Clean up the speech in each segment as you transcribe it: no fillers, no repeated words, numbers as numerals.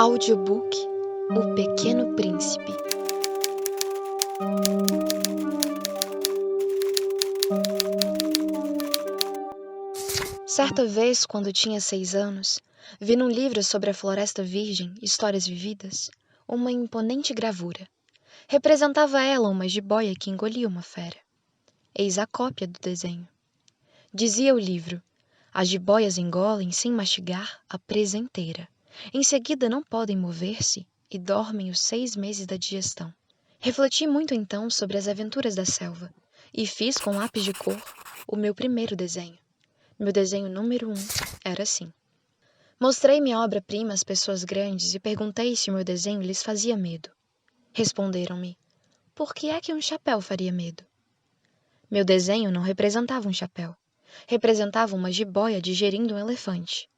Audiobook O Pequeno Príncipe. Certa vez, quando tinha 6 anos, vi num livro sobre a Floresta Virgem, Histórias Vividas, uma imponente gravura. Representava ela uma jiboia que engolia uma fera. Eis a cópia do desenho. Dizia o livro: as jiboias engolem, sem mastigar, a presa inteira. Em seguida não podem mover-se e dormem os 6 meses da digestão. Refleti muito então sobre as aventuras da selva e fiz com lápis de cor o meu primeiro desenho. Meu desenho número 1 era assim. Mostrei minha obra-prima às pessoas grandes e perguntei se o meu desenho lhes fazia medo. Responderam-me: por que é que um chapéu faria medo? Meu desenho não representava um chapéu. Representava uma jiboia digerindo um elefante.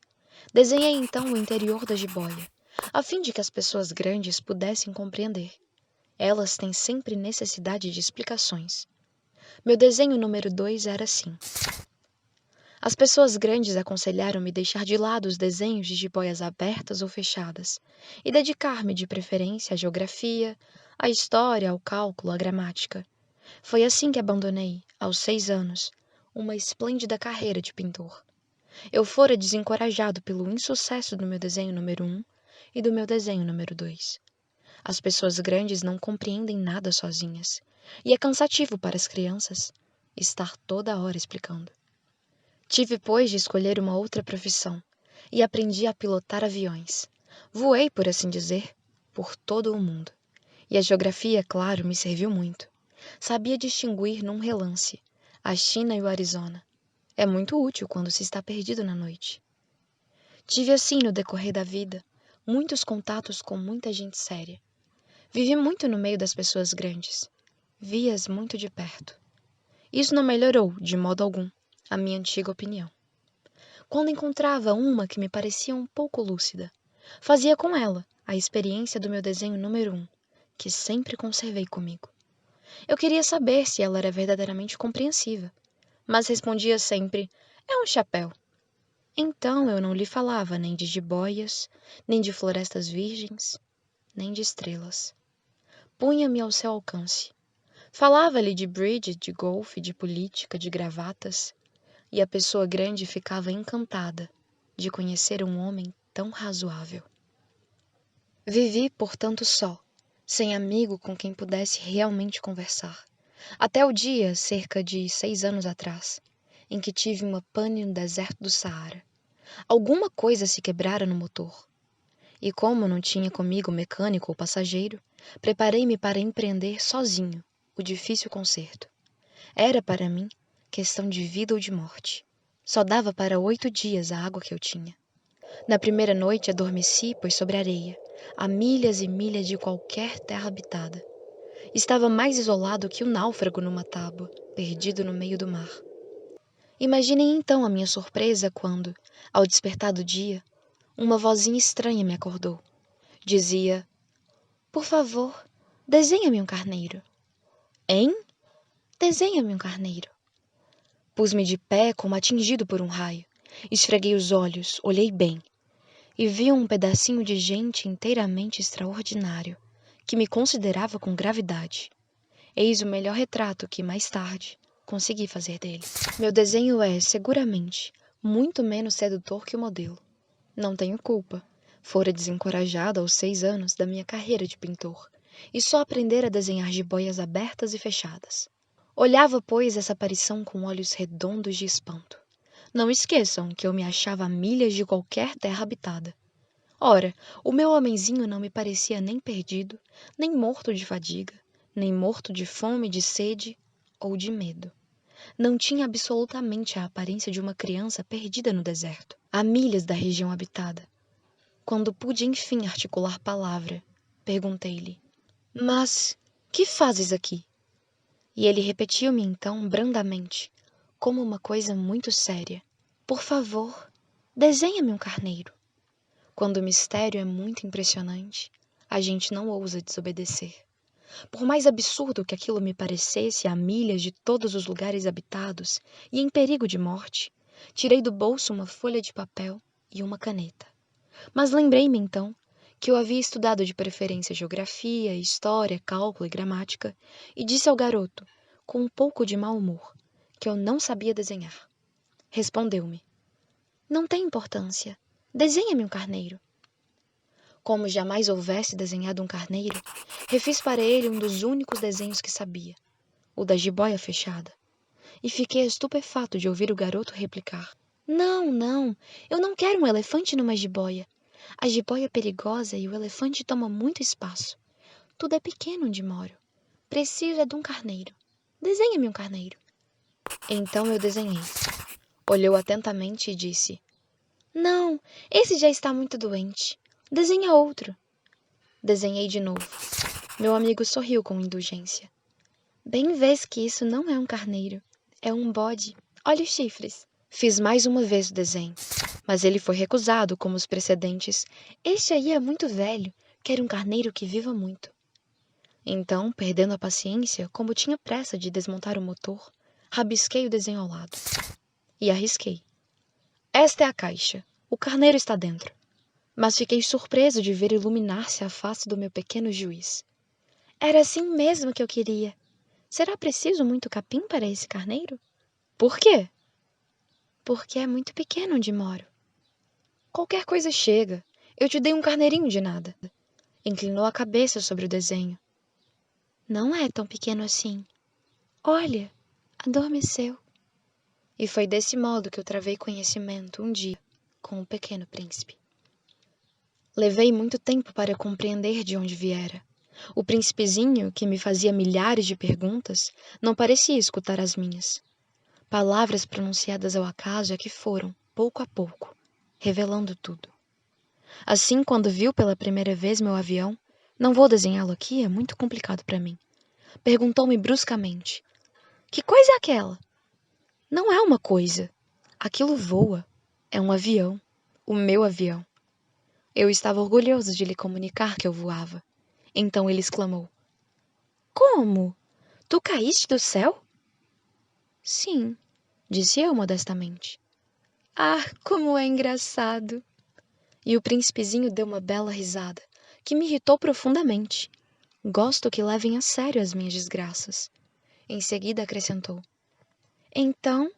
Desenhei então o interior da jiboia, a fim de que as pessoas grandes pudessem compreender. Elas têm sempre necessidade de explicações. Meu desenho número 2 era assim. As pessoas grandes aconselharam-me deixar de lado os desenhos de jiboias abertas ou fechadas e dedicar-me de preferência à geografia, à história, ao cálculo, à gramática. Foi assim que abandonei, aos 6 anos, uma esplêndida carreira de pintor. Eu fora desencorajado pelo insucesso do meu desenho número 1 e do meu desenho número 2. As pessoas grandes não compreendem nada sozinhas, e é cansativo para as crianças estar toda hora explicando. Tive, pois, de escolher uma outra profissão, e aprendi a pilotar aviões. Voei, por assim dizer, por todo o mundo. E a geografia, claro, me serviu muito. Sabia distinguir num relance a China e o Arizona. É muito útil quando se está perdido na noite. Tive assim, no decorrer da vida, muitos contatos com muita gente séria. Vivi muito no meio das pessoas grandes. Vi-as muito de perto. Isso não melhorou, de modo algum, a minha antiga opinião. Quando encontrava uma que me parecia um pouco lúcida, fazia com ela a experiência do meu desenho número 1, que sempre conservei comigo. Eu queria saber se ela era verdadeiramente compreensiva, mas respondia sempre: é um chapéu. Então eu não lhe falava nem de jiboias, nem de florestas virgens, nem de estrelas. Punha-me ao seu alcance. Falava-lhe de bridge, de golfe, de política, de gravatas, e a pessoa grande ficava encantada de conhecer um homem tão razoável. Vivi, portanto, só, sem amigo com quem pudesse realmente conversar, até o dia, cerca de 6 anos atrás, em que tive uma pane no deserto do Saara. Alguma coisa se quebrara no motor. E como não tinha comigo mecânico ou passageiro, preparei-me para empreender sozinho o difícil conserto. Era para mim questão de vida ou de morte. Só dava para 8 dias a água que eu tinha. Na primeira noite adormeci, pois sobre areia, a milhas e milhas de qualquer terra habitada. Estava mais isolado que o náufrago numa tábua, perdido no meio do mar. Imaginem então a minha surpresa quando, ao despertar do dia, uma vozinha estranha me acordou. Dizia: por favor, desenha-me um carneiro. Hein? Desenha-me um carneiro. Pus-me de pé como atingido por um raio. Esfreguei os olhos, olhei bem. E vi um pedacinho de gente inteiramente extraordinário, que me considerava com gravidade. Eis o melhor retrato que, mais tarde, consegui fazer dele. Meu desenho é, seguramente, muito menos sedutor que o modelo. Não tenho culpa. Fora desencorajado aos 6 anos da minha carreira de pintor, e só aprender a desenhar jiboias abertas e fechadas. Olhava, pois, essa aparição com olhos redondos de espanto. Não esqueçam que eu me achava a milhas de qualquer terra habitada. Ora, o meu homenzinho não me parecia nem perdido, nem morto de fadiga, nem morto de fome, de sede ou de medo. Não tinha absolutamente a aparência de uma criança perdida no deserto, a milhas da região habitada. Quando pude enfim articular palavra, perguntei-lhe: mas que fazes aqui? E ele repetiu-me então brandamente, como uma coisa muito séria: por favor, desenha-me um carneiro. Quando o mistério é muito impressionante, a gente não ousa desobedecer. Por mais absurdo que aquilo me parecesse a milhas de todos os lugares habitados e em perigo de morte, tirei do bolso uma folha de papel e uma caneta. Mas lembrei-me então que eu havia estudado de preferência geografia, história, cálculo e gramática, e disse ao garoto, com um pouco de mau humor, que eu não sabia desenhar. Respondeu-me: Não tem importância. Desenha-me um carneiro. Como jamais houvesse desenhado um carneiro, refiz para ele um dos únicos desenhos que sabia, o da jiboia fechada, e fiquei estupefato de ouvir o garoto replicar: Não, não, eu não quero um elefante numa jiboia. A jiboia é perigosa e o elefante toma muito espaço. Tudo é pequeno onde moro. Preciso é de um carneiro. Desenha-me um carneiro. Então eu desenhei. Olhou atentamente e disse: Não, esse já está muito doente. Desenha outro. Desenhei de novo. Meu amigo sorriu com indulgência. Bem vês que isso não é um carneiro. É um bode. Olha os chifres. Fiz mais uma vez o desenho, mas ele foi recusado como os precedentes. Este aí é muito velho. Quero um carneiro que viva muito. Então, perdendo a paciência, como tinha pressa de desmontar o motor, rabisquei o desenho ao lado. E arrisquei. Esta é a caixa. O carneiro está dentro. Mas fiquei surpreso de ver iluminar-se a face do meu pequeno juiz. Era assim mesmo que eu queria. Será preciso muito capim para esse carneiro? Por quê? Porque é muito pequeno onde moro. Qualquer coisa chega. Eu te dei um carneirinho de nada. Inclinou a cabeça sobre o desenho. Não é tão pequeno assim. Olha, adormeceu. E foi desse modo que eu travei conhecimento um dia com o Pequeno Príncipe. Levei muito tempo para compreender de onde viera. O príncipezinho, que me fazia milhares de perguntas, não parecia escutar as minhas. Palavras pronunciadas ao acaso é que foram, pouco a pouco, revelando tudo. Assim, quando viu pela primeira vez meu avião, não vou desenhá-lo aqui, é muito complicado para mim, perguntou-me bruscamente: Que coisa é aquela? Não é uma coisa. Aquilo voa. É um avião. O meu avião. Eu estava orgulhoso de lhe comunicar que eu voava. Então ele exclamou: Como? Tu caíste do céu? Sim, disse eu modestamente. Ah, como é engraçado! E o príncipezinho deu uma bela risada, que me irritou profundamente. Gosto que levem a sério as minhas desgraças. Em seguida acrescentou: Então,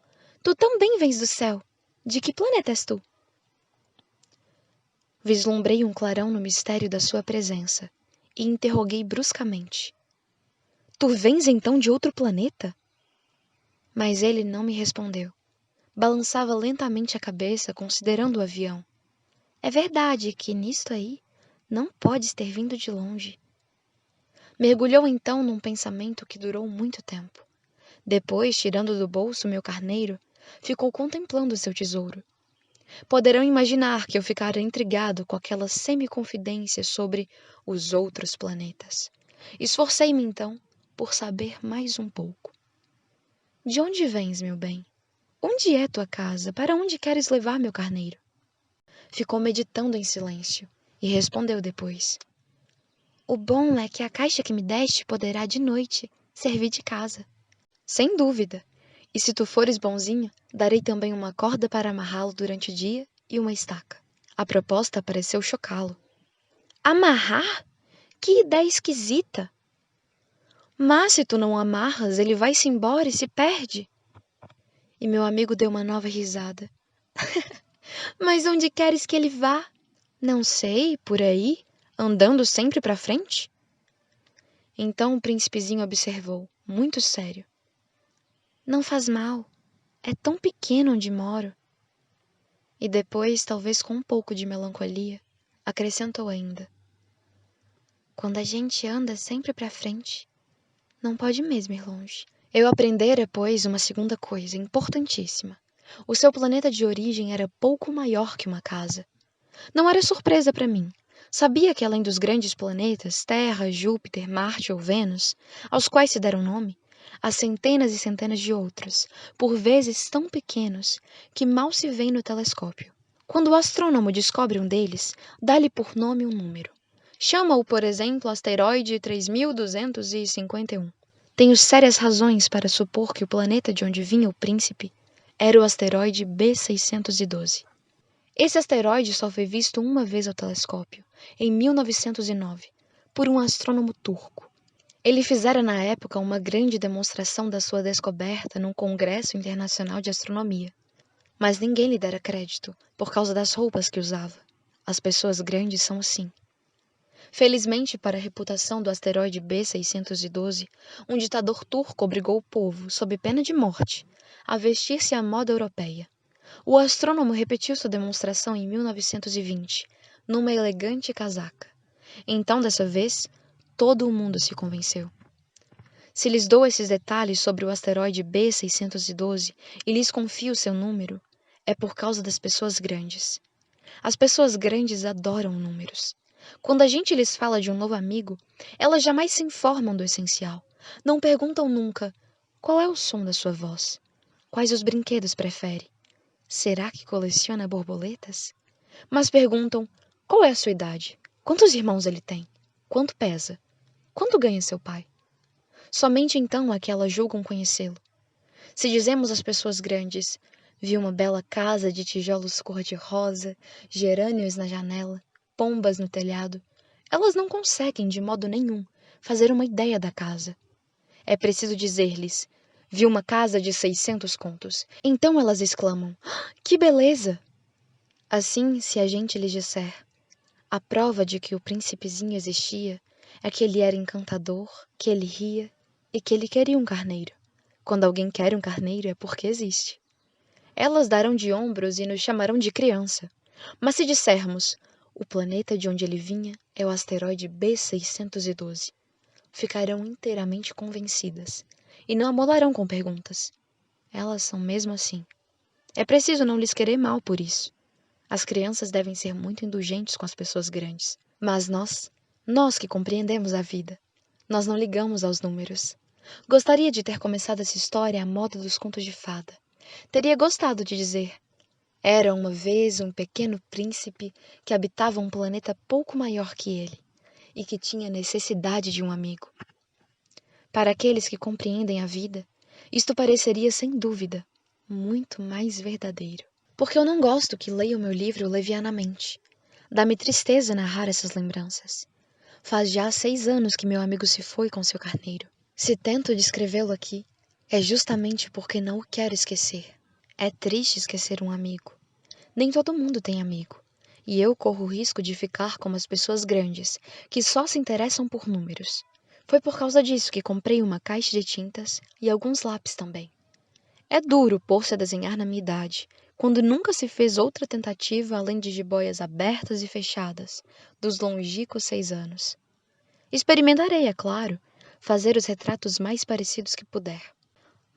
tu também vens do céu. De que planeta és tu? Vislumbrei um clarão no mistério da sua presença e interroguei bruscamente: Tu vens então de outro planeta? Mas ele não me respondeu. Balançava lentamente a cabeça, considerando o avião. É verdade que nisto aí não podes ter vindo de longe. Mergulhou então num pensamento que durou muito tempo. Depois, tirando do bolso meu carneiro, ficou contemplando seu tesouro. Poderão imaginar que eu ficara intrigado com aquela semi-confidência sobre os outros planetas. Esforcei-me então por saber mais um pouco. De onde vens, meu bem? Onde é tua casa? Para onde queres levar meu carneiro? Ficou meditando em silêncio e respondeu depois: O bom é que a caixa que me deste poderá de noite servir de casa. Sem dúvida. E se tu fores bonzinho, darei também uma corda para amarrá-lo durante o dia e uma estaca. A proposta pareceu chocá-lo. Amarrar? Que ideia esquisita! Mas se tu não amarras, ele vai-se embora e se perde. E meu amigo deu uma nova risada. Mas onde queres que ele vá? Não sei, por aí, andando sempre para frente? Então o príncipezinho observou, muito sério. Não faz mal. É tão pequeno onde moro. E depois, talvez com um pouco de melancolia, acrescentou ainda: Quando a gente anda sempre para frente, não pode mesmo ir longe. Eu aprendera, pois, uma segunda coisa importantíssima. O seu planeta de origem era pouco maior que uma casa. Não era surpresa para mim. Sabia que além dos grandes planetas, Terra, Júpiter, Marte ou Vênus, aos quais se deram nome, há centenas e centenas de outros, por vezes tão pequenos que mal se veem no telescópio. Quando o astrônomo descobre um deles, dá-lhe por nome um número. Chama-o, por exemplo, asteroide 3251. Tenho sérias razões para supor que o planeta de onde vinha o príncipe era o asteroide B612. Esse asteroide só foi visto uma vez ao telescópio, em 1909, por um astrônomo turco. Ele fizera na época uma grande demonstração da sua descoberta num congresso internacional de astronomia. Mas ninguém lhe dera crédito, por causa das roupas que usava. As pessoas grandes são assim. Felizmente para a reputação do asteroide B612, um ditador turco obrigou o povo, sob pena de morte, a vestir-se à moda europeia. O astrônomo repetiu sua demonstração em 1920, numa elegante casaca. Então, dessa vez, todo o mundo se convenceu. Se lhes dou esses detalhes sobre o asteroide B612 e lhes confio seu número, é por causa das pessoas grandes. As pessoas grandes adoram números. Quando a gente lhes fala de um novo amigo, elas jamais se informam do essencial. Não perguntam nunca: qual é o som da sua voz? Quais os brinquedos prefere? Será que coleciona borboletas? Mas perguntam: qual é a sua idade? Quantos irmãos ele tem? Quanto pesa? Quanto ganha seu pai? Somente então é que elas julgam conhecê-lo. Se dizemos às pessoas grandes: vi uma bela casa de tijolos cor-de-rosa, gerânios na janela, pombas no telhado, elas não conseguem, de modo nenhum, fazer uma ideia da casa. É preciso dizer-lhes: vi uma casa de 600 contos. Então elas exclamam: "Ah, que beleza!" Assim, se a gente lhes disser: a prova de que o príncipezinho existia é que ele era encantador, que ele ria e que ele queria um carneiro. Quando alguém quer um carneiro é porque existe. Elas darão de ombros e nos chamarão de criança. Mas se dissermos: o planeta de onde ele vinha é o asteroide B612, ficarão inteiramente convencidas e não amolarão com perguntas. Elas são mesmo assim. É preciso não lhes querer mal por isso. As crianças devem ser muito indulgentes com as pessoas grandes. Mas nós que compreendemos a vida, nós não ligamos aos números. Gostaria de ter começado essa história à moda dos contos de fada. Teria gostado de dizer: era uma vez um pequeno príncipe que habitava um planeta pouco maior que ele e que tinha necessidade de um amigo. Para aqueles que compreendem a vida, isto pareceria sem dúvida muito mais verdadeiro. Porque eu não gosto que leiam meu livro levianamente. Dá-me tristeza narrar essas lembranças. Faz já 6 anos que meu amigo se foi com seu carneiro. Se tento descrevê-lo aqui, é justamente porque não o quero esquecer. É triste esquecer um amigo. Nem todo mundo tem amigo. E eu corro o risco de ficar como as pessoas grandes, que só se interessam por números. Foi por causa disso que comprei uma caixa de tintas e alguns lápis também. É duro pôr-se a desenhar na minha idade, quando nunca se fez outra tentativa além de jiboias abertas e fechadas, dos longínquos 6 anos. Experimentarei, é claro, fazer os retratos mais parecidos que puder,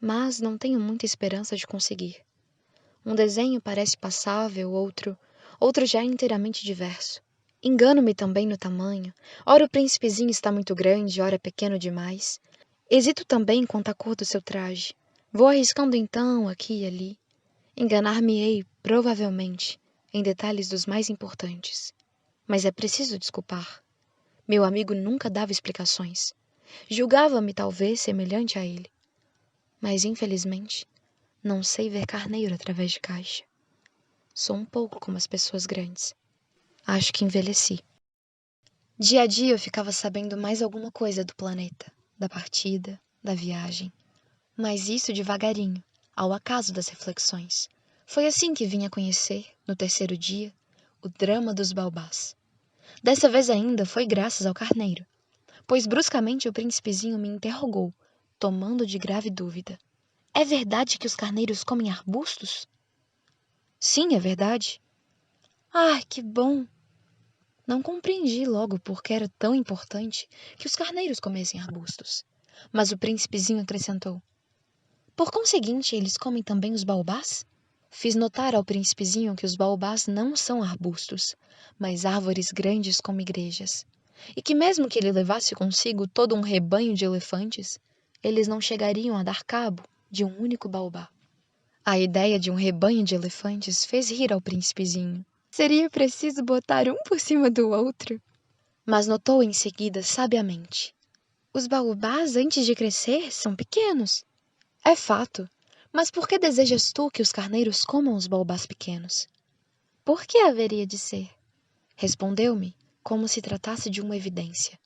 mas não tenho muita esperança de conseguir. Um desenho parece passável, outro já é inteiramente diverso. Engano-me também no tamanho, ora o príncipezinho está muito grande, ora pequeno demais. Hesito também quanto à cor do seu traje. Vou arriscando então, aqui e ali. Enganar-me-ei, provavelmente, em detalhes dos mais importantes. Mas é preciso desculpar. Meu amigo nunca dava explicações. Julgava-me talvez semelhante a ele. Mas, infelizmente, não sei ver carneiro através de caixa. Sou um pouco como as pessoas grandes. Acho que envelheci. Dia a dia eu ficava sabendo mais alguma coisa do planeta, da partida, da viagem. Mas isso devagarinho, ao acaso das reflexões. Foi assim que vim a conhecer, no terceiro dia, o drama dos baobás. Dessa vez ainda foi graças ao carneiro, pois bruscamente o príncipezinho me interrogou, tomando de grave dúvida. É verdade que os carneiros comem arbustos? Sim, é verdade. Ah, que bom! Não compreendi logo por que era tão importante que os carneiros comessem arbustos. Mas o príncipezinho acrescentou: por conseguinte, eles comem também os baobás? Fiz notar ao príncipezinho que os baobás não são arbustos, mas árvores grandes como igrejas, e que mesmo que ele levasse consigo todo um rebanho de elefantes, eles não chegariam a dar cabo de um único baobá. A ideia de um rebanho de elefantes fez rir ao príncipezinho. Seria preciso botar um por cima do outro. Mas notou em seguida sabiamente: os baobás, antes de crescer, são pequenos. É fato, mas por que desejas tu que os carneiros comam os baobás pequenos? Por que haveria de ser? Respondeu-me, como se tratasse de uma evidência.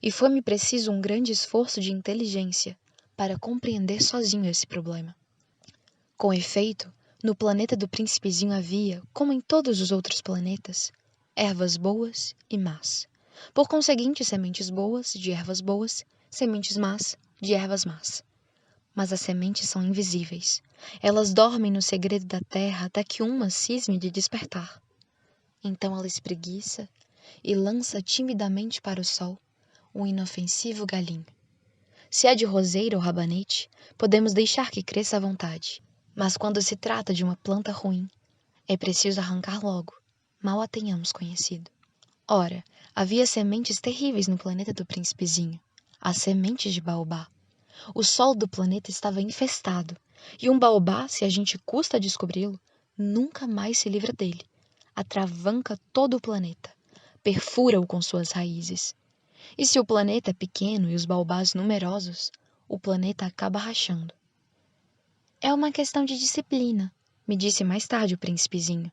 E foi-me preciso um grande esforço de inteligência para compreender sozinho esse problema. Com efeito, no planeta do Príncipezinho havia, como em todos os outros planetas, ervas boas e más. Por conseguinte, sementes boas de ervas boas, sementes más de ervas más. Mas as sementes são invisíveis. Elas dormem no segredo da terra até que uma cisme de despertar. Então ela espreguiça e lança timidamente para o sol um inofensivo galinho. Se é de roseira ou rabanete, podemos deixar que cresça à vontade. Mas quando se trata de uma planta ruim, é preciso arrancar logo, mal a tenhamos conhecido. Ora, havia sementes terríveis no planeta do Príncipezinho, as sementes de baobá. O solo do planeta estava infestado, e um baobá, se a gente custa a descobri-lo, nunca mais se livra dele. Atravanca todo o planeta, perfura-o com suas raízes. E se o planeta é pequeno e os baobás numerosos, o planeta acaba rachando. É uma questão de disciplina, me disse mais tarde o Príncipezinho.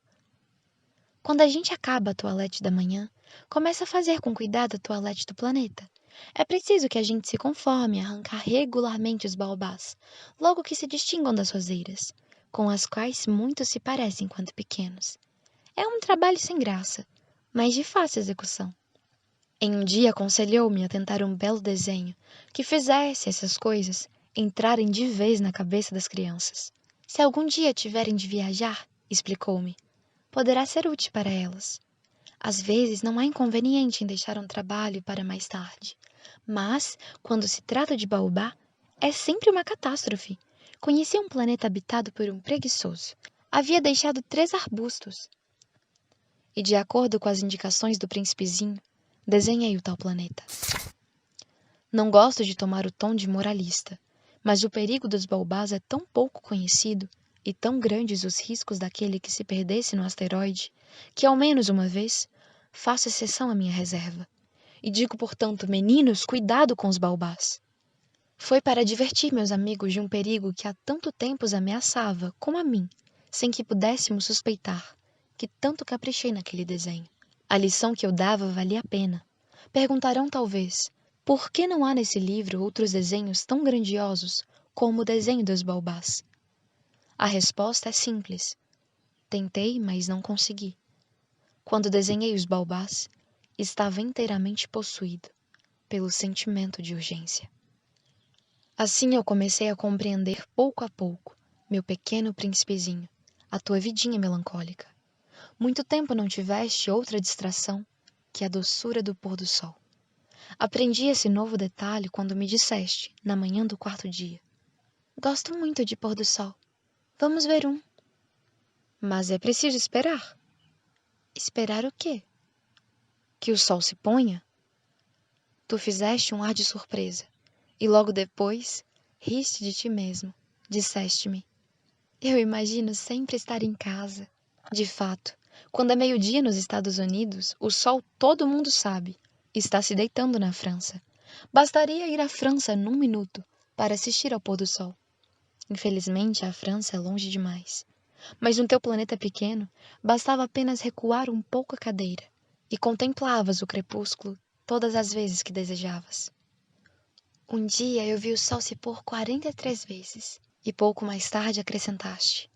Quando a gente acaba a toalete da manhã, começa a fazer com cuidado a toalete do planeta. É preciso que a gente se conforme a arrancar regularmente os baobás, logo que se distingam das roseiras, com as quais muitos se parecem quando pequenos. É um trabalho sem graça, mas de fácil execução. Em um dia aconselhou-me a tentar um belo desenho que fizesse essas coisas entrarem de vez na cabeça das crianças. Se algum dia tiverem de viajar, explicou-me, poderá ser útil para elas. Às vezes não há inconveniente em deixar um trabalho para mais tarde, mas, quando se trata de baobá, é sempre uma catástrofe. Conheci um planeta habitado por um preguiçoso. Havia deixado 3 arbustos. E, de acordo com as indicações do Príncipezinho, desenhei o tal planeta. Não gosto de tomar o tom de moralista, mas o perigo dos baobás é tão pouco conhecido e tão grandes os riscos daquele que se perdesse no asteroide, que ao menos uma vez faço exceção à minha reserva. E digo, portanto, meninos, cuidado com os baobás. Foi para divertir meus amigos de um perigo que há tanto tempo os ameaçava, como a mim, sem que pudéssemos suspeitar, que tanto caprichei naquele desenho. A lição que eu dava valia a pena. Perguntarão talvez, por que não há nesse livro outros desenhos tão grandiosos como o desenho dos baobás? A resposta é simples. Tentei, mas não consegui. Quando desenhei os baobás, estava inteiramente possuído pelo sentimento de urgência. Assim eu comecei a compreender pouco a pouco, meu pequeno príncipezinho, a tua vidinha melancólica. Muito tempo não tiveste outra distração que a doçura do pôr do sol. Aprendi esse novo detalhe quando me disseste, na manhã do 4º dia. Gosto muito de pôr do sol. Vamos ver um. Mas é preciso esperar. Esperar o quê? Que o sol se ponha? Tu fizeste um ar de surpresa, e logo depois riste de ti mesmo. Disseste-me, eu imagino sempre estar em casa. De fato, quando é meio-dia nos Estados Unidos, o sol, todo mundo sabe, está se deitando na França. Bastaria ir à França num minuto para assistir ao pôr do sol. Infelizmente, a França é longe demais. Mas no teu planeta pequeno, bastava apenas recuar um pouco a cadeira e contemplavas o crepúsculo todas as vezes que desejavas. Um dia eu vi o sol se pôr 43 vezes e pouco mais tarde acrescentaste.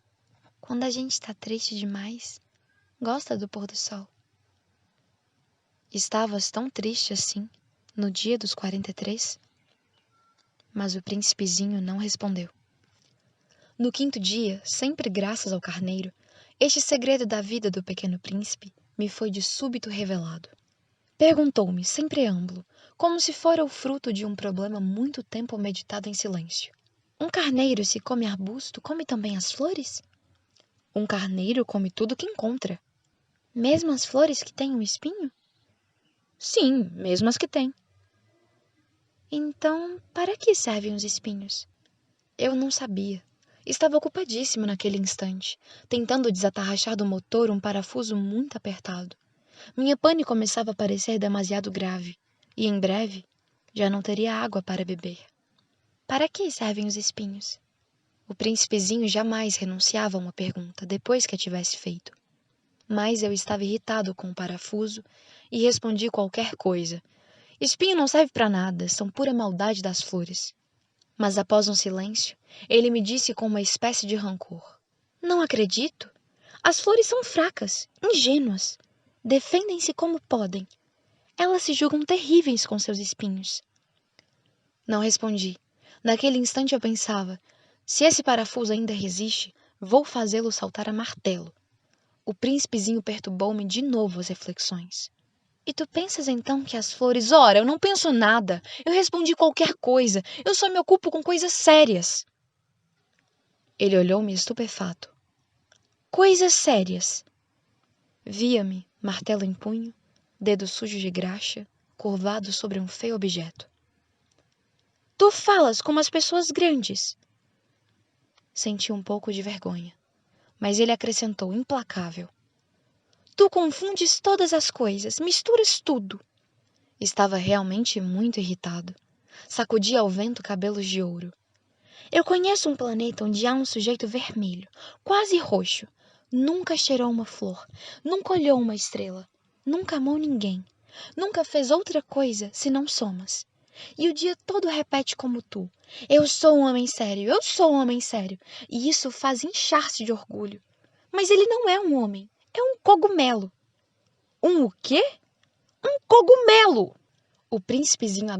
Quando a gente está triste demais, gosta do pôr do sol. Estavas tão triste assim, no dia dos 43? Mas o príncipezinho não respondeu. No 5º dia, sempre graças ao carneiro, este segredo da vida do pequeno príncipe me foi de súbito revelado. Perguntou-me, sem preâmbulo, como se fora o fruto de um problema muito tempo meditado em silêncio. Um carneiro, se come arbusto, come também as flores? Um carneiro come tudo que encontra. Mesmo as flores que têm um espinho? Sim, mesmo as que têm. Então, para que servem os espinhos? Eu não sabia. Estava ocupadíssimo naquele instante, tentando desatarrachar do motor um parafuso muito apertado. Minha pane começava a parecer demasiado grave, e em breve já não teria água para beber. Para que servem os espinhos? O príncipezinho jamais renunciava a uma pergunta depois que a tivesse feito. Mas eu estava irritado com o parafuso e respondi qualquer coisa. Espinho não serve para nada, são pura maldade das flores. Mas após um silêncio, ele me disse com uma espécie de rancor: Não acredito. As flores são fracas, ingênuas. Defendem-se como podem. Elas se julgam terríveis com seus espinhos. Não respondi. Naquele instante eu pensava: se esse parafuso ainda resiste, vou fazê-lo saltar a martelo. O príncipezinho perturbou-me de novo as reflexões. E tu pensas então que as flores... Ora, eu não penso nada. Eu respondi qualquer coisa. Eu só me ocupo com coisas sérias. Ele olhou-me estupefato. Coisas sérias. Via-me, martelo em punho, dedo sujo de graxa, curvado sobre um feio objeto. Tu falas como as pessoas grandes. Senti um pouco de vergonha, mas ele acrescentou implacável. Tu confundes todas as coisas, misturas tudo. Estava realmente muito irritado. Sacudia ao vento cabelos de ouro. Eu conheço um planeta onde há um sujeito vermelho, quase roxo. Nunca cheirou uma flor, nunca olhou uma estrela, nunca amou ninguém, nunca fez outra coisa senão somas. E o dia todo repete como tu: eu sou um homem sério, eu sou um homem sério. E isso faz inchar-se de orgulho. Mas ele não é um homem, é um cogumelo. Um o quê? Um cogumelo! O príncipezinho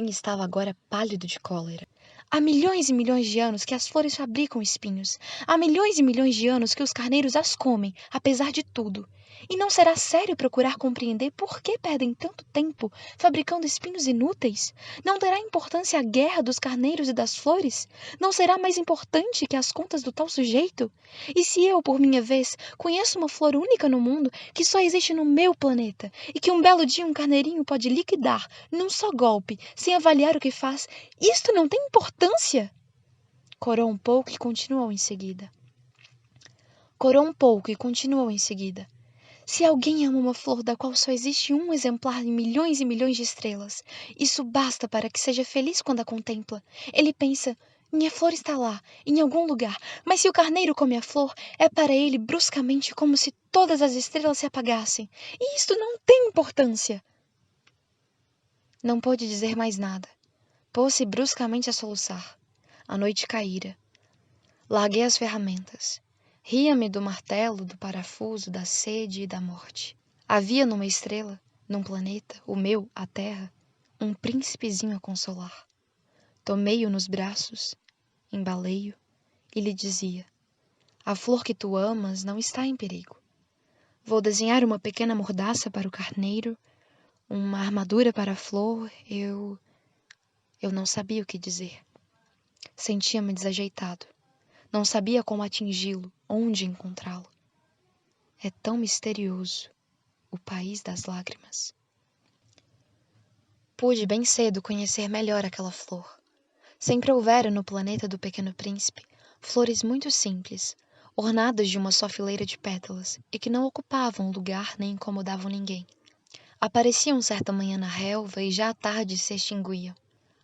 estava agora pálido de cólera. Há milhões e milhões de anos que as flores fabricam espinhos. Há milhões e milhões de anos que os carneiros as comem, apesar de tudo. E não será sério procurar compreender por que perdem tanto tempo fabricando espinhos inúteis? Não terá importância a guerra dos carneiros e das flores? Não será mais importante que as contas do tal sujeito? E se eu, por minha vez, conheço uma flor única no mundo que só existe no meu planeta e que um belo dia um carneirinho pode liquidar num só golpe, sem avaliar o que faz, isto não tem importância? Corou um pouco e continuou em seguida. Se alguém ama uma flor da qual só existe um exemplar em milhões e milhões de estrelas, isso basta para que seja feliz quando a contempla. Ele pensa: minha flor está lá, em algum lugar, mas se o carneiro come a flor, é para ele bruscamente como se todas as estrelas se apagassem. E isto não tem importância. Não pôde dizer mais nada. Pôs-se bruscamente a soluçar. A noite caíra. Larguei as ferramentas. Ria-me do martelo, do parafuso, da sede e da morte. Havia numa estrela, num planeta, o meu, a Terra, um príncipezinho a consolar. Tomei-o nos braços, embalei-o e lhe dizia: a flor que tu amas não está em perigo. Vou desenhar uma pequena mordaça para o carneiro, uma armadura para a flor. Eu não sabia o que dizer. Sentia-me desajeitado. Não sabia como atingi-lo, onde encontrá-lo. É tão misterioso, o país das lágrimas. Pude bem cedo conhecer melhor aquela flor. Sempre houvera no planeta do Pequeno Príncipe flores muito simples, ornadas de uma só fileira de pétalas e que não ocupavam lugar nem incomodavam ninguém. Apareciam certa manhã na relva e já à tarde se extinguiam.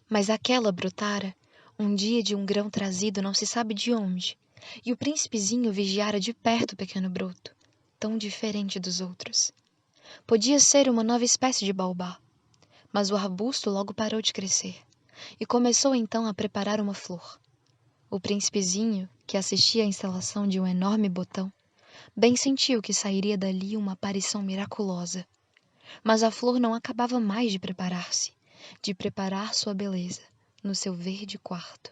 Mas aquela brotara um dia de um grão trazido não se sabe de onde, e o príncipezinho vigiara de perto o pequeno broto, tão diferente dos outros. Podia ser uma nova espécie de baobá, mas o arbusto logo parou de crescer, e começou então a preparar uma flor. O príncipezinho, que assistia à instalação de um enorme botão, bem sentiu que sairia dali uma aparição miraculosa. Mas a flor não acabava mais de preparar sua beleza, no seu verde quarto.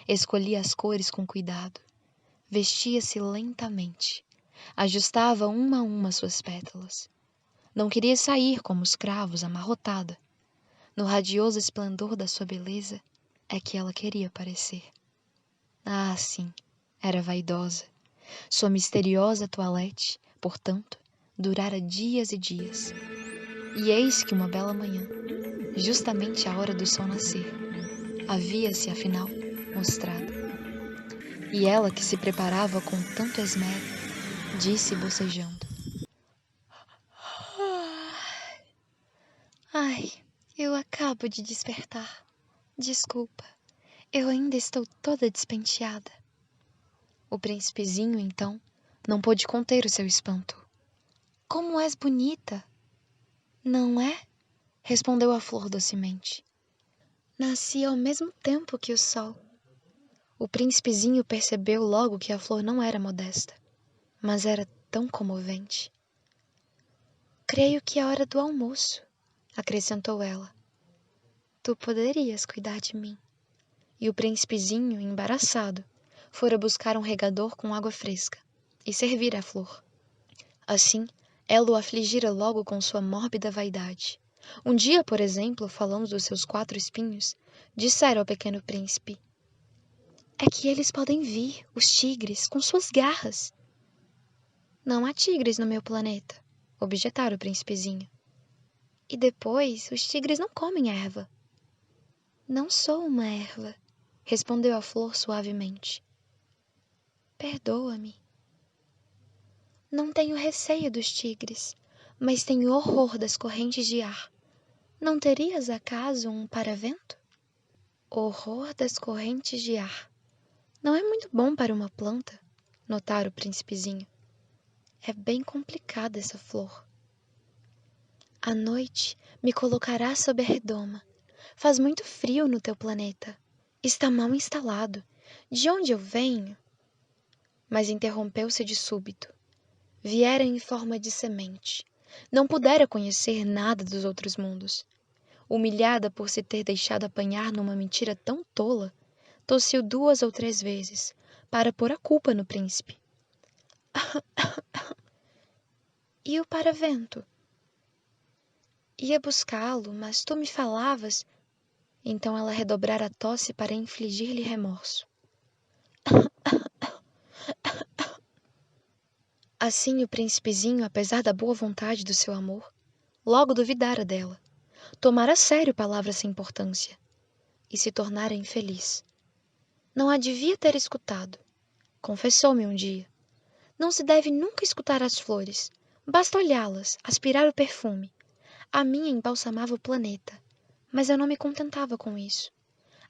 Escolhia as cores com cuidado, vestia-se lentamente, ajustava uma a uma suas pétalas. Não queria sair como os cravos, amarrotada. No radioso esplendor da sua beleza é que ela queria aparecer. Ah, sim, era vaidosa. Sua misteriosa toilette, portanto, durara dias e dias. E eis que uma bela manhã, justamente à hora do sol nascer, havia-se, afinal, mostrado. E ela, que se preparava com tanto esmero, disse bocejando: Ai, eu acabo de despertar. Desculpa, eu ainda estou toda despenteada. O príncipezinho, então, Não pôde conter o seu espanto. Como és bonita! Não é? Respondeu a flor docemente. Nasci ao mesmo tempo que o sol. O príncipezinho percebeu logo que a flor não era modesta, mas era tão comovente. Creio que é hora do almoço, acrescentou ela. Tu poderias cuidar de mim. E o príncipezinho, embaraçado, fora buscar um regador com água fresca e servir à flor. Assim, ela o afligira logo com sua mórbida vaidade. Um dia, por exemplo, falando dos seus 4 espinhos, dissera ao pequeno príncipe: é que eles podem vir, os tigres, com suas garras. Não há tigres no meu planeta, objetara o príncipezinho. E depois, os tigres não comem erva. Não sou uma erva, respondeu a flor suavemente. Perdoa-me. Não tenho receio dos tigres, mas tenho horror das correntes de ar. Não terias, acaso, um paravento? Horror das correntes de ar. Não é muito bom para uma planta, notara o príncipezinho. É bem complicada essa flor. À noite me colocarás sob a redoma. Faz muito frio no teu planeta. Está mal instalado. De onde eu venho? Mas interrompeu-se de súbito. Viera em forma de semente. Não pudera conhecer nada dos outros mundos. Humilhada por se ter deixado apanhar numa mentira tão tola, tossiu 2 ou 3 vezes, para pôr a culpa no príncipe. E o paravento? Ia buscá-lo, mas tu me falavas. Então ela redobrara a tosse para infligir-lhe remorso. Assim o príncipezinho, apesar da boa vontade do seu amor, logo duvidara dela, tomara a sério palavras sem importância, e se tornara infeliz. Não a devia ter escutado. Confessou-me um dia. Não se deve nunca escutar as flores. Basta olhá-las, aspirar o perfume. A minha embalsamava o planeta, mas eu não me contentava com isso.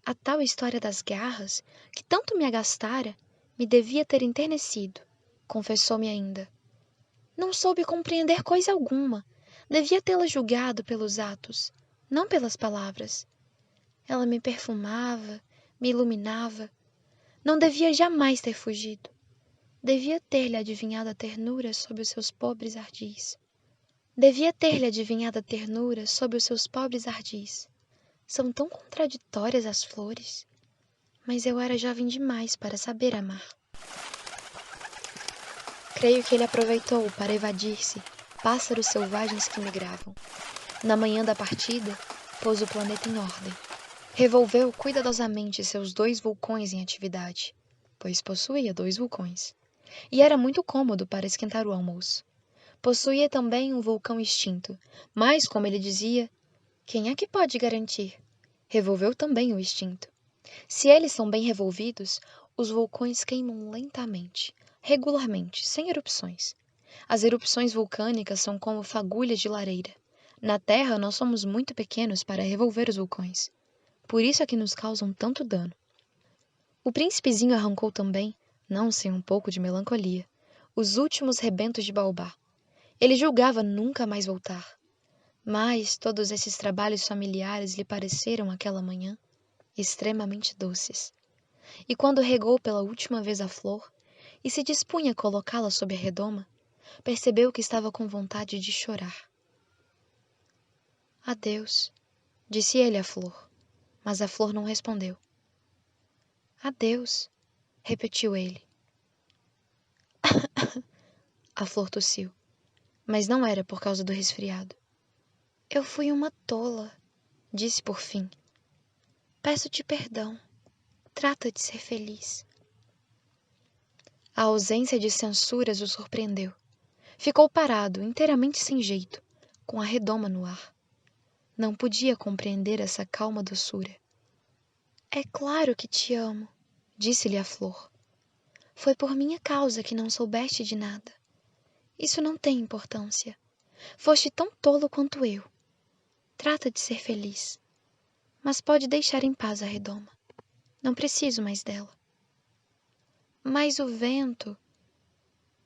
A tal história das garras, que tanto me agastara, me devia ter enternecido. Confessou-me ainda. Não soube compreender coisa alguma. Devia tê-la julgado pelos atos, não pelas palavras. Ela me perfumava, me iluminava. Não devia jamais ter fugido. Devia ter-lhe adivinhado a ternura sob os seus pobres ardis. Devia ter-lhe adivinhado a ternura sob os seus pobres ardis. São tão contraditórias as flores. Mas eu era jovem demais para saber amar. Creio que ele aproveitou para evadir-se, pássaros selvagens que migravam. Na manhã da partida, pôs o planeta em ordem. Revolveu cuidadosamente seus 2 vulcões em atividade, pois possuía 2 vulcões. E era muito cômodo para esquentar o almoço. Possuía também um vulcão extinto, mas, como ele dizia, quem é que pode garantir? Revolveu também o extinto. Se eles são bem revolvidos, os vulcões queimam lentamente, regularmente, sem erupções. As erupções vulcânicas são como fagulhas de lareira. Na Terra, nós somos muito pequenos para revolver os vulcões. Por isso é que nos causam tanto dano. O príncipezinho arrancou também, não sem um pouco de melancolia, os últimos rebentos de baobá. Ele julgava nunca mais voltar. Mas todos esses trabalhos familiares lhe pareceram, aquela manhã, extremamente doces. E quando regou pela última vez a flor e se dispunha a colocá-la sob a redoma, percebeu que estava com vontade de chorar. Adeus, disse ele à flor, mas a flor não respondeu. Adeus, repetiu ele. A flor tossiu, mas não era por causa do resfriado. Eu fui uma tola, disse por fim. Peço-te perdão. Trata de ser feliz. A ausência de censuras o surpreendeu. Ficou parado, inteiramente sem jeito, com a redoma no ar. Não podia compreender essa calma doçura. É claro que te amo, disse-lhe a flor. Foi por minha causa que não soubeste de nada. Isso não tem importância. Foste tão tolo quanto eu. Trata de ser feliz. Mas pode deixar em paz a redoma. Não preciso mais dela. Mas o vento...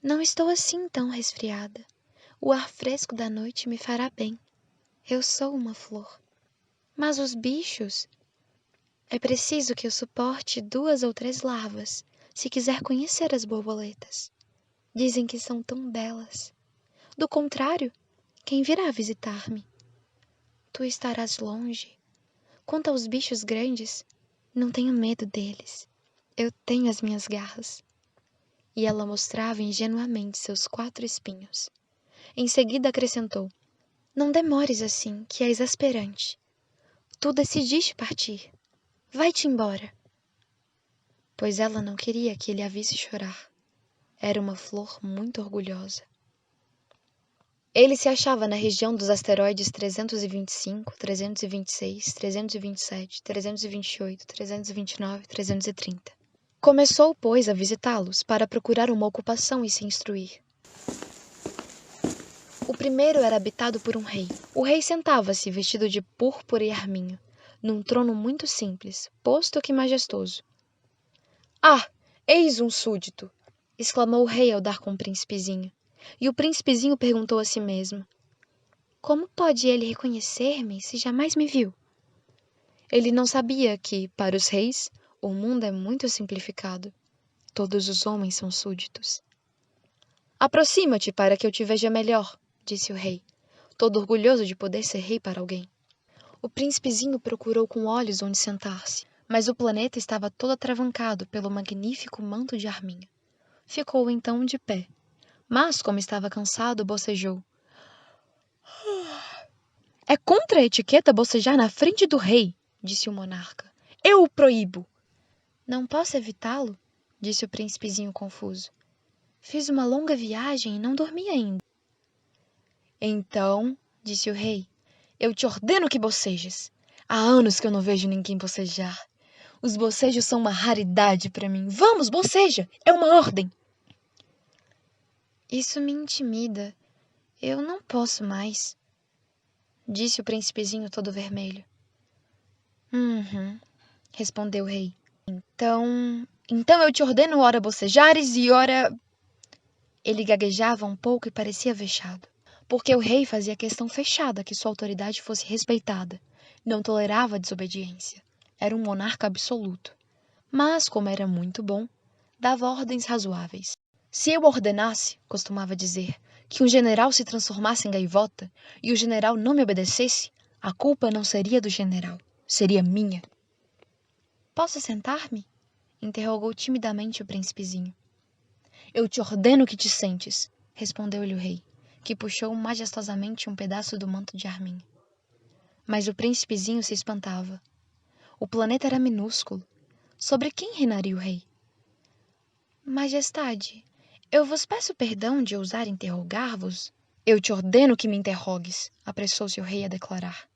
Não estou assim tão resfriada. O ar fresco da noite me fará bem. Eu sou uma flor. Mas os bichos... É preciso que eu suporte 2 ou 3 larvas, se quiser conhecer as borboletas. Dizem que são tão belas. Do contrário, quem virá visitar-me? Tu estarás longe. Quanto aos bichos grandes, não tenho medo deles. Eu tenho as minhas garras. E ela mostrava ingenuamente seus 4 espinhos. Em seguida acrescentou: Não demores assim, que é exasperante. Tu decidiste partir. Vai-te embora. Pois ela não queria que ele a visse chorar. Era uma flor muito orgulhosa. Ele se achava na região dos asteroides 325, 326, 327, 328, 329 e 330. Começou, pois, a visitá-los para procurar uma ocupação e se instruir. O primeiro era habitado por um rei. O rei sentava-se vestido de púrpura e arminho, num trono muito simples, posto que majestoso. Ah, eis um súdito! Exclamou o rei ao dar com o príncipezinho. E o príncipezinho perguntou a si mesmo: Como pode ele reconhecer-me se jamais me viu? Ele não sabia que, para os reis, o mundo é muito simplificado. Todos os homens são súditos. Aproxima-te para que eu te veja melhor, disse o rei, todo orgulhoso de poder ser rei para alguém. O príncipezinho procurou com olhos onde sentar-se, mas o planeta estava todo atravancado pelo magnífico manto de arminho. Ficou então de pé, mas, como estava cansado, bocejou. É contra a etiqueta bocejar na frente do rei, disse o monarca. Eu o proíbo. Não posso evitá-lo, disse o príncipezinho confuso. Fiz uma longa viagem e não dormi ainda. Então, disse o rei, eu te ordeno que bocejes. Há anos que eu não vejo ninguém bocejar. Os bocejos são uma raridade para mim. Vamos, boceja! É uma ordem. Isso me intimida. Eu não posso mais, disse o príncipezinho todo vermelho. Respondeu o rei. Então eu te ordeno ora bocejares e ora... Ele gaguejava um pouco e parecia vexado, porque o rei fazia questão fechada que sua autoridade fosse respeitada. Não tolerava a desobediência. Era um monarca absoluto. Mas, como era muito bom, dava ordens razoáveis. Se eu ordenasse, costumava dizer, que um general se transformasse em gaivota e o general não me obedecesse, a culpa não seria do general, seria minha. Posso sentar-me? Interrogou timidamente o príncipezinho. Eu te ordeno que te sentes, respondeu-lhe o rei, que puxou majestosamente um pedaço do manto de arminho. Mas o príncipezinho se espantava. O planeta era minúsculo. Sobre quem reinaria o rei? Majestade, eu vos peço perdão de ousar interrogar-vos. Eu te ordeno que me interrogues, apressou-se o rei a declarar.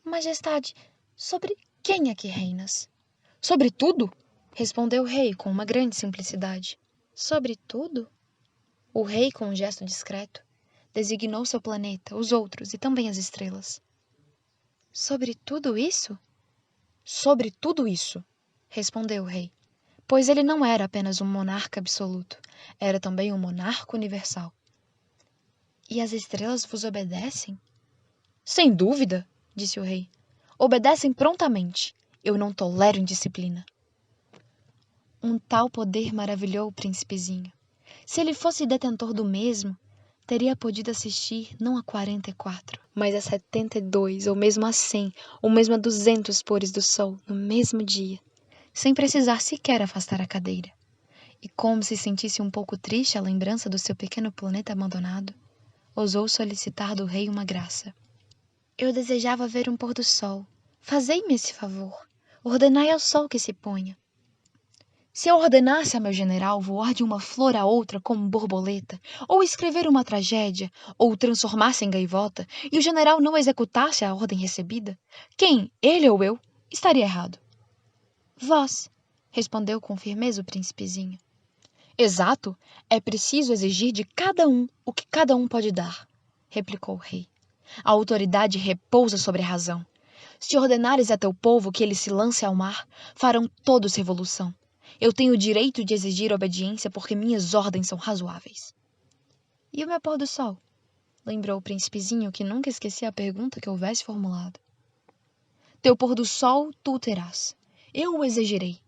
Majestade, sobre quem é que reinas? Sobre tudo, respondeu o rei com uma grande simplicidade. Sobre tudo? O rei, com um gesto discreto, designou seu planeta, os outros e também as estrelas. Sobre tudo isso? Sobre tudo isso, respondeu o rei, pois ele não era apenas um monarca absoluto, era também um monarca universal. E as estrelas vos obedecem? Sem dúvida, disse o rei. Obedecem prontamente. Eu não tolero indisciplina. Um tal poder maravilhou o príncipezinho. Se ele fosse detentor do mesmo, teria podido assistir não a 44, mas a 72, ou mesmo a 100, ou mesmo a 200 pôres do sol no mesmo dia, sem precisar sequer afastar a cadeira. E como se sentisse um pouco triste a lembrança do seu pequeno planeta abandonado, ousou solicitar do rei uma graça. Eu desejava ver um pôr do sol. Fazei-me esse favor. Ordenai ao sol que se ponha. Se eu ordenasse a meu general voar de uma flor a outra como borboleta, ou escrever uma tragédia, ou transformar-se em gaivota, e o general não executasse a ordem recebida, quem, ele ou eu, estaria errado? Vós, respondeu com firmeza o príncipezinho. Exato, é preciso exigir de cada um o que cada um pode dar, replicou o rei. A autoridade repousa sobre a razão. Se ordenares a teu povo que ele se lance ao mar, farão todos revolução. Eu tenho o direito de exigir obediência porque minhas ordens são razoáveis. E o meu pôr do sol? Lembrou o príncipezinho, que nunca esquecia a pergunta que houvesse formulado. Teu pôr do sol tu o terás. Eu o exigirei.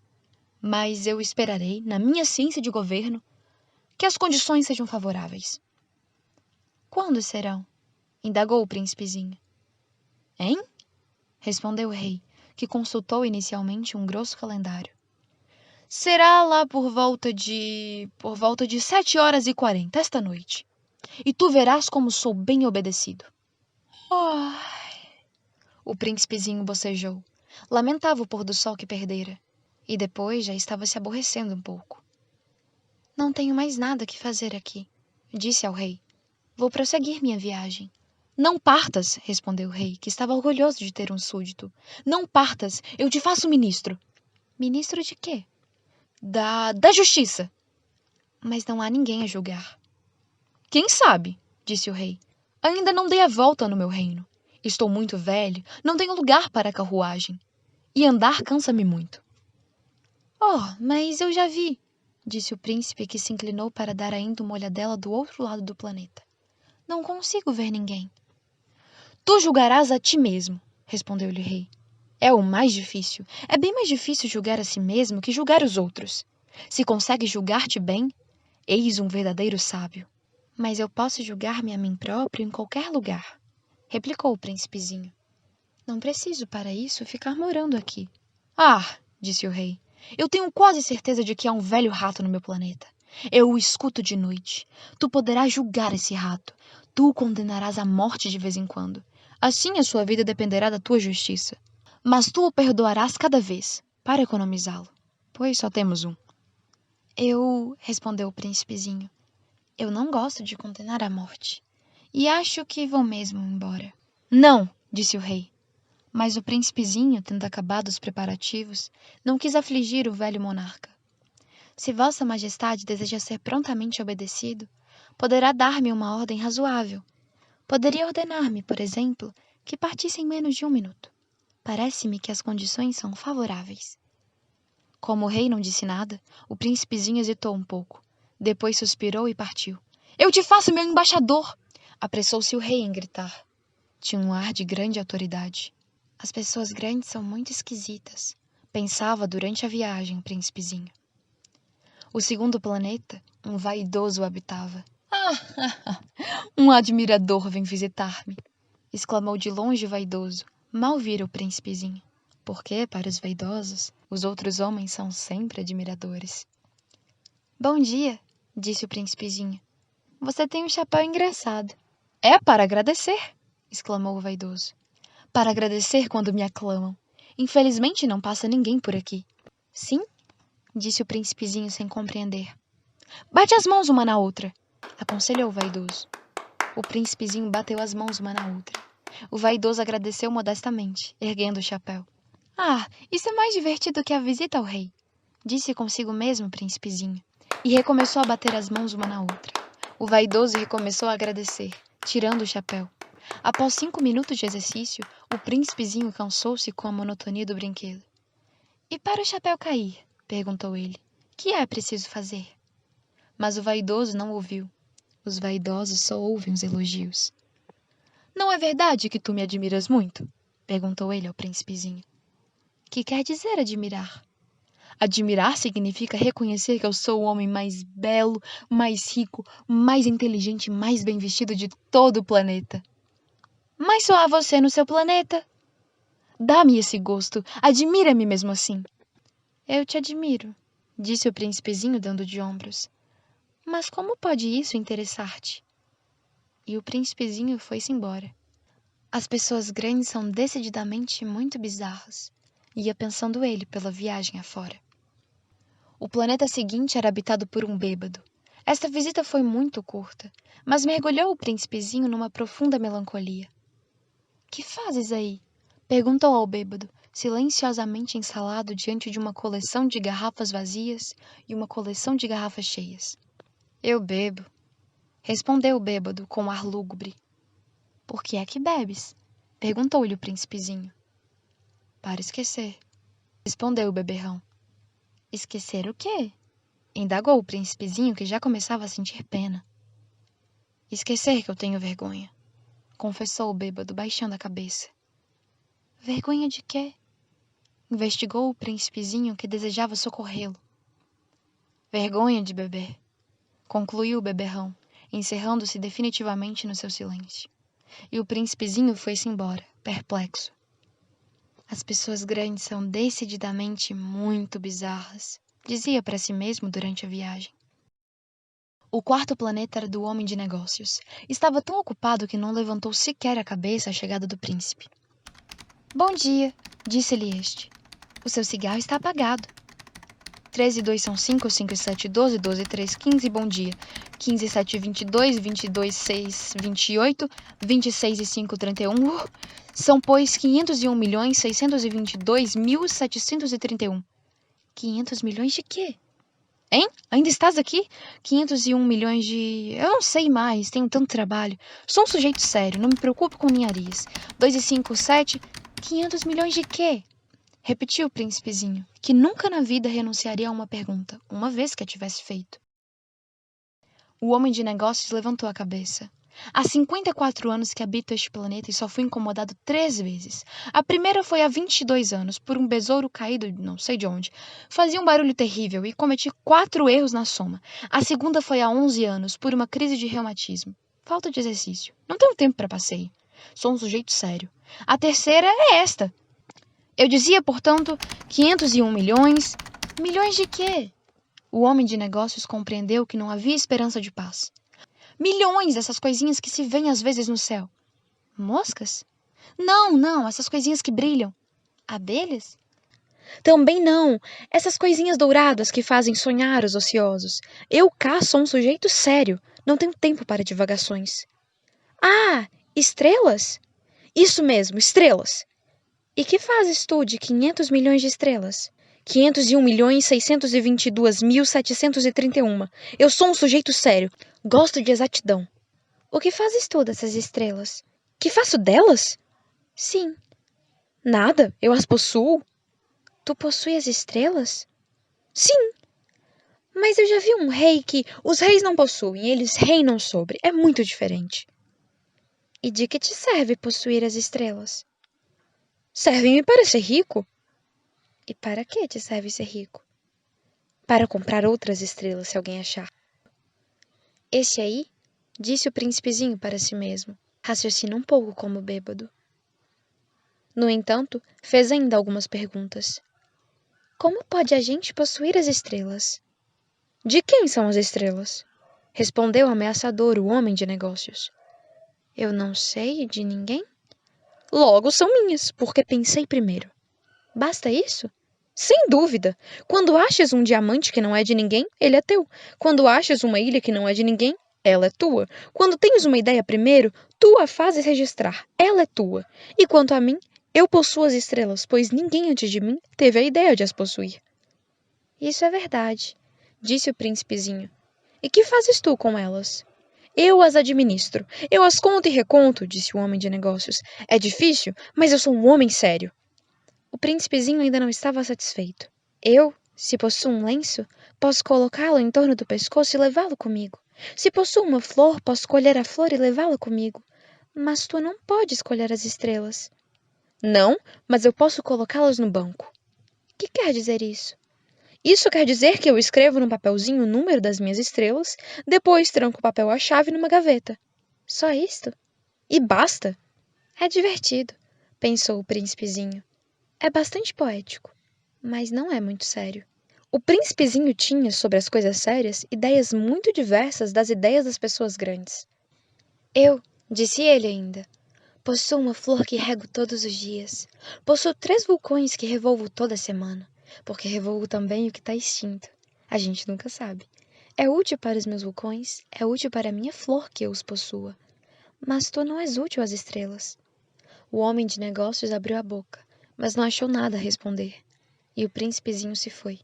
Mas eu esperarei, na minha ciência de governo, que as condições sejam favoráveis. Quando serão? Indagou o príncipezinho. Hein? Respondeu o rei, que consultou inicialmente um grosso calendário. Será lá por volta de 7h40 esta noite. E tu verás como sou bem obedecido. Oh. O príncipezinho bocejou. Lamentava o pôr do sol que perdera. E depois já estava se aborrecendo um pouco. Não tenho mais nada que fazer aqui, disse ao rei. Vou prosseguir minha viagem. Não partas, respondeu o rei, que estava orgulhoso de ter um súdito. Não partas, eu te faço ministro. Ministro de quê? Da justiça. Mas não há ninguém a julgar. Quem sabe, disse o rei. Ainda não dei a volta no meu reino. Estou muito velho, não tenho lugar para a carruagem. E andar cansa-me muito. Oh, mas eu já vi, disse o príncipe, que se inclinou para dar ainda uma olhadela do outro lado do planeta. Não consigo ver ninguém. Tu julgarás a ti mesmo, respondeu-lhe o rei. É o mais difícil. É bem mais difícil julgar a si mesmo que julgar os outros. Se consegues julgar-te bem, eis um verdadeiro sábio. Mas eu posso julgar-me a mim próprio em qualquer lugar, replicou o príncipezinho. Não preciso para isso ficar morando aqui. Ah, disse o rei, eu tenho quase certeza de que há um velho rato no meu planeta. Eu o escuto de noite. Tu poderás julgar esse rato. Tu o condenarás à morte de vez em quando. Assim a sua vida dependerá da tua justiça. Mas tu o perdoarás cada vez, para economizá-lo, pois só temos um. Respondeu o príncipezinho, eu não gosto de condenar à morte. E acho que vou mesmo embora. Não, disse o rei. Mas o príncipezinho, tendo acabado os preparativos, não quis afligir o velho monarca. Se Vossa Majestade deseja ser prontamente obedecido, poderá dar-me uma ordem razoável. Poderia ordenar-me, por exemplo, que partisse em menos de 1 minuto. Parece-me que as condições são favoráveis. Como o rei não disse nada, o príncipezinho hesitou um pouco. Depois suspirou e partiu. Eu te faço meu embaixador! Apressou-se o rei em gritar. Tinha um ar de grande autoridade. As pessoas grandes são muito esquisitas, pensava durante a viagem o príncipezinho. O segundo planeta, um vaidoso o habitava. Um admirador vem visitar-me, exclamou de longe o vaidoso. Mal vira o príncipezinho. Porque, para os vaidosos, os outros homens são sempre admiradores. Bom dia, disse o príncipezinho. Você tem um chapéu engraçado. É para agradecer, exclamou o vaidoso. Para agradecer quando me aclamam. Infelizmente não passa ninguém por aqui. Sim? Disse o príncipezinho sem compreender. Bate as mãos uma na outra, aconselhou o vaidoso. O príncipezinho bateu as mãos uma na outra. O vaidoso agradeceu modestamente, erguendo o chapéu. Ah, isso é mais divertido que a visita ao rei, disse consigo mesmo o príncipezinho, e recomeçou a bater as mãos uma na outra. O vaidoso recomeçou a agradecer, tirando o chapéu. Após 5 minutos de exercício, o príncipezinho cansou-se com a monotonia do brinquedo. E para o chapéu cair? Perguntou ele. Que é preciso fazer? Mas o vaidoso não ouviu. Os vaidosos só ouvem os elogios. Não é verdade que tu me admiras muito? Perguntou ele ao príncipezinho. Que quer dizer admirar? Admirar significa reconhecer que eu sou o homem mais belo, mais rico, mais inteligente e mais bem vestido de todo o planeta. Mas só há você no seu planeta. Dá-me esse gosto, admira-me mesmo assim. Eu te admiro, disse o príncipezinho dando de ombros. Mas como pode isso interessar-te? E o príncipezinho foi-se embora. As pessoas grandes são decididamente muito bizarras, ia pensando ele pela viagem afora. O planeta seguinte era habitado por um bêbado. Esta visita foi muito curta, mas mergulhou o príncipezinho numa profunda melancolia. Que fazes aí? Perguntou ao bêbado, silenciosamente ensalado diante de uma coleção de garrafas vazias e uma coleção de garrafas cheias. Eu bebo, respondeu o bêbado com ar lúgubre. Por que é que bebes? Perguntou-lhe o príncipezinho. Para esquecer, respondeu o beberrão. Esquecer o quê? Indagou o príncipezinho, que já começava a sentir pena. Esquecer que eu tenho vergonha, confessou o bêbado, baixando a cabeça. Vergonha de quê? Investigou o príncipezinho que desejava socorrê-lo. Vergonha de beber, concluiu o beberrão, encerrando-se definitivamente no seu silêncio. E o príncipezinho foi-se embora, perplexo. As pessoas grandes são decididamente muito bizarras, dizia para si mesmo durante a viagem. O quarto planeta era do homem de negócios. Estava tão ocupado que não levantou sequer a cabeça à chegada do príncipe. Bom dia, disse-lhe este. O seu cigarro está apagado. 13 e 2 são 5, 5 e 7, 12, 12 e 3, 15, bom dia. 15 e 7, 22, 22, 6, 28, 26 e 5, 31. São, pois, 501.622.731. 500 milhões de quê? Hein? Ainda estás aqui? 501 milhões de... Eu não sei mais, tenho tanto trabalho. Sou um sujeito sério, não me preocupo com ninharias. 2 e 5, 7... 500 milhões de quê? Repetiu o príncipezinho, que nunca na vida renunciaria a uma pergunta, uma vez que a tivesse feito. O homem de negócios levantou a cabeça. Há 54 anos que habito este planeta e só fui incomodado 3 vezes. A primeira foi há 22 anos, por um besouro caído não sei de onde. Fazia um barulho terrível e cometi 4 erros na soma. A segunda foi há 11 anos, por uma crise de reumatismo. Falta de exercício. Não tenho tempo para passeio. Sou um sujeito sério. A terceira é esta. Eu dizia, portanto, 501 milhões... Milhões de quê? O homem de negócios compreendeu que não havia esperança de paz. Milhões dessas coisinhas que se veem às vezes no céu. Moscas? Não, essas coisinhas que brilham. Abelhas? Também não, essas coisinhas douradas que fazem sonhar os ociosos. Eu cá sou um sujeito sério, não tenho tempo para divagações. Ah, estrelas? Isso mesmo, estrelas. E que fazes tu de 500 milhões de estrelas? 501.622.731. Eu sou um sujeito sério. Gosto de exatidão. O que fazes tu dessas estrelas? Que faço delas? Sim. Nada, eu as possuo. Tu possuis as estrelas? Sim. Mas eu já vi um rei que os reis não possuem, eles reinam sobre. É muito diferente. E de que te serve possuir as estrelas? Servem-me para ser rico. E para que te serve ser rico? Para comprar outras estrelas, se alguém achar. Esse aí, disse o príncipezinho para si mesmo, raciocina um pouco como bêbado. No entanto, fez ainda algumas perguntas. Como pode a gente possuir as estrelas? De quem são as estrelas? Respondeu ameaçador o homem de negócios. Eu não sei de ninguém. Logo são minhas, porque pensei primeiro. Basta isso? Sem dúvida. Quando achas um diamante que não é de ninguém, ele é teu. Quando achas uma ilha que não é de ninguém, ela é tua. Quando tens uma ideia primeiro, tu a fazes registrar. Ela é tua. E quanto a mim, eu possuo as estrelas, pois ninguém antes de mim teve a ideia de as possuir. Isso é verdade, disse o príncipezinho. E que fazes tu com elas? Eu as administro. Eu as conto e reconto, disse o homem de negócios. É difícil, mas eu sou um homem sério. O príncipezinho ainda não estava satisfeito. Eu, se possuo um lenço, posso colocá-lo em torno do pescoço e levá-lo comigo. Se possuo uma flor, posso colher a flor e levá-la comigo. Mas tu não podes colher as estrelas. Não, mas eu posso colocá-las no banco. Que quer dizer isso? Isso quer dizer que eu escrevo num papelzinho o número das minhas estrelas, depois tranco o papel à chave numa gaveta. Só isto? E basta. É divertido, pensou o príncipezinho. É bastante poético, mas não é muito sério. O príncipezinho tinha, sobre as coisas sérias, ideias muito diversas das ideias das pessoas grandes. Eu, disse ele ainda, possuo uma flor que rego todos os dias. Possuo 3 vulcões que revolvo toda semana, porque revolvo também o que está extinto. A gente nunca sabe. É útil para os meus vulcões, é útil para a minha flor que eu os possua. Mas tu não és útil às estrelas. O homem de negócios abriu a boca, mas não achou nada a responder, e o príncipezinho se foi.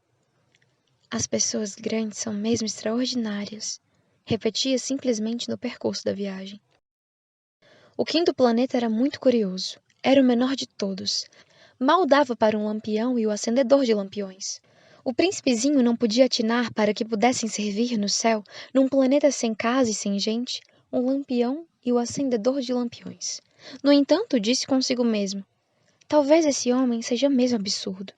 As pessoas grandes são mesmo extraordinárias, repetia simplesmente no percurso da viagem. O quinto planeta era muito curioso. Era o menor de todos. Mal dava para um lampião e o acendedor de lampiões. O príncipezinho não podia atinar para que pudessem servir no céu, num planeta sem casa e sem gente, um lampião e o acendedor de lampiões. No entanto, disse consigo mesmo: talvez esse homem seja mesmo absurdo.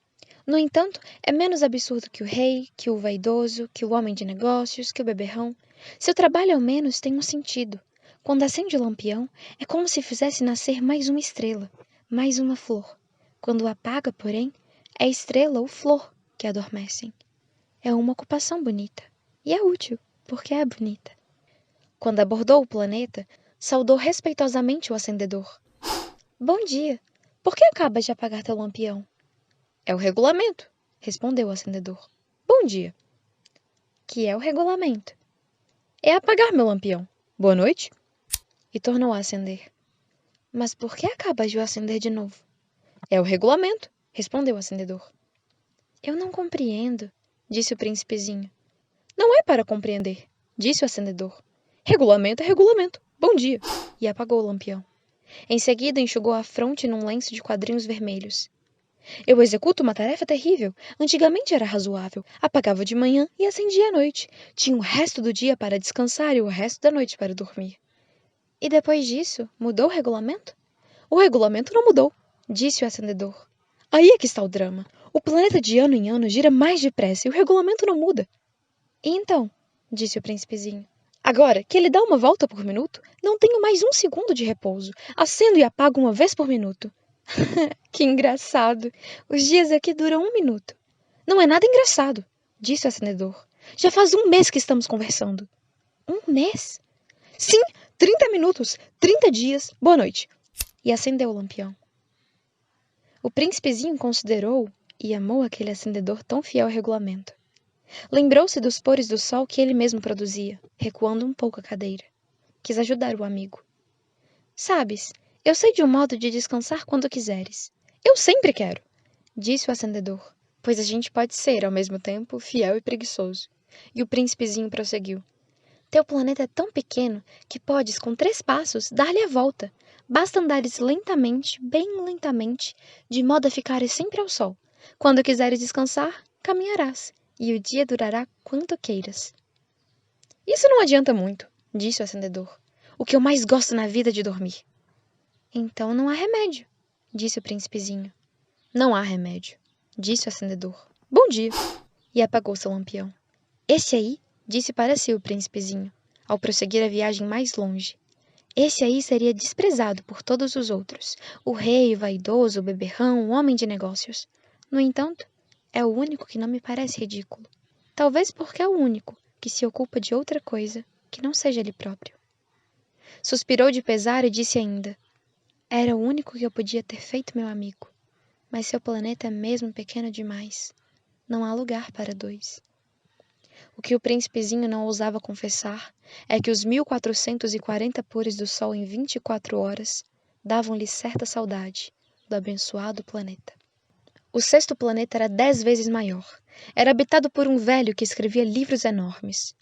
No entanto, é menos absurdo que o rei, que o vaidoso, que o homem de negócios, que o beberrão. Seu trabalho, ao menos, tem um sentido. Quando acende o lampião, é como se fizesse nascer mais uma estrela, mais uma flor. Quando o apaga, porém, é a estrela ou flor que adormecem. É uma ocupação bonita. E é útil, porque é bonita. Quando abordou o planeta, saudou respeitosamente o acendedor. Bom dia. Por que acabas de apagar teu lampião? É o regulamento, respondeu o acendedor. Bom dia. Que é o regulamento? É apagar meu lampião. Boa noite. E tornou a acender. Mas por que acabas de o acender de novo? É o regulamento, respondeu o acendedor. Eu não compreendo, disse o príncipezinho. Não é para compreender, disse o acendedor. Regulamento é regulamento. Bom dia. E apagou o lampião. Em seguida, enxugou a fronte num lenço de quadrinhos vermelhos. Eu executo uma tarefa terrível. Antigamente era razoável. Apagava de manhã e acendia à noite. Tinha o resto do dia para descansar e o resto da noite para dormir. E depois disso, mudou o regulamento? O regulamento não mudou, disse o acendedor. Aí é que está o drama. O planeta de ano em ano gira mais depressa e o regulamento não muda. E então, disse o príncipezinho. Agora que ele dá uma volta por minuto, não tenho mais um segundo de repouso. Acendo e apago uma vez por minuto. Que engraçado! Os dias aqui duram um minuto. Não é nada engraçado, disse o acendedor. Já faz um mês que estamos conversando. Um mês? Sim, 30 minutos, 30 dias, boa noite. E acendeu o lampião. O príncipezinho considerou e amou aquele acendedor tão fiel ao regulamento. Lembrou-se dos pores do sol que ele mesmo produzia, recuando um pouco a cadeira. Quis ajudar o amigo. Sabes, eu sei de um modo de descansar quando quiseres. Eu sempre quero, disse o acendedor, pois a gente pode ser, ao mesmo tempo, fiel e preguiçoso. E o príncipezinho prosseguiu. Teu planeta é tão pequeno que podes, com 3 passos, dar-lhe a volta. Basta andares lentamente, bem lentamente, de modo a ficares sempre ao sol. Quando quiseres descansar, caminharás, e o dia durará quanto queiras. Isso não adianta muito, disse o acendedor. O que eu mais gosto na vida é de dormir. Então não há remédio, disse o príncipezinho. Não há remédio, disse o acendedor. Bom dia! E apagou seu lampião. Esse aí, disse para si o príncipezinho, ao prosseguir a viagem mais longe. Esse aí seria desprezado por todos os outros, o rei, o vaidoso, o beberrão, o homem de negócios. No entanto, é o único que não me parece ridículo. Talvez porque é o único que se ocupa de outra coisa que não seja ele próprio. Suspirou de pesar e disse ainda: era o único que eu podia ter feito meu amigo, mas seu planeta é mesmo pequeno demais. Não há lugar para 2. O que o príncipezinho não ousava confessar é que os 1440 pores do sol em 24 horas davam-lhe certa saudade do abençoado planeta. O 6º planeta era 10 vezes maior. Era habitado por um velho que escrevia livros enormes.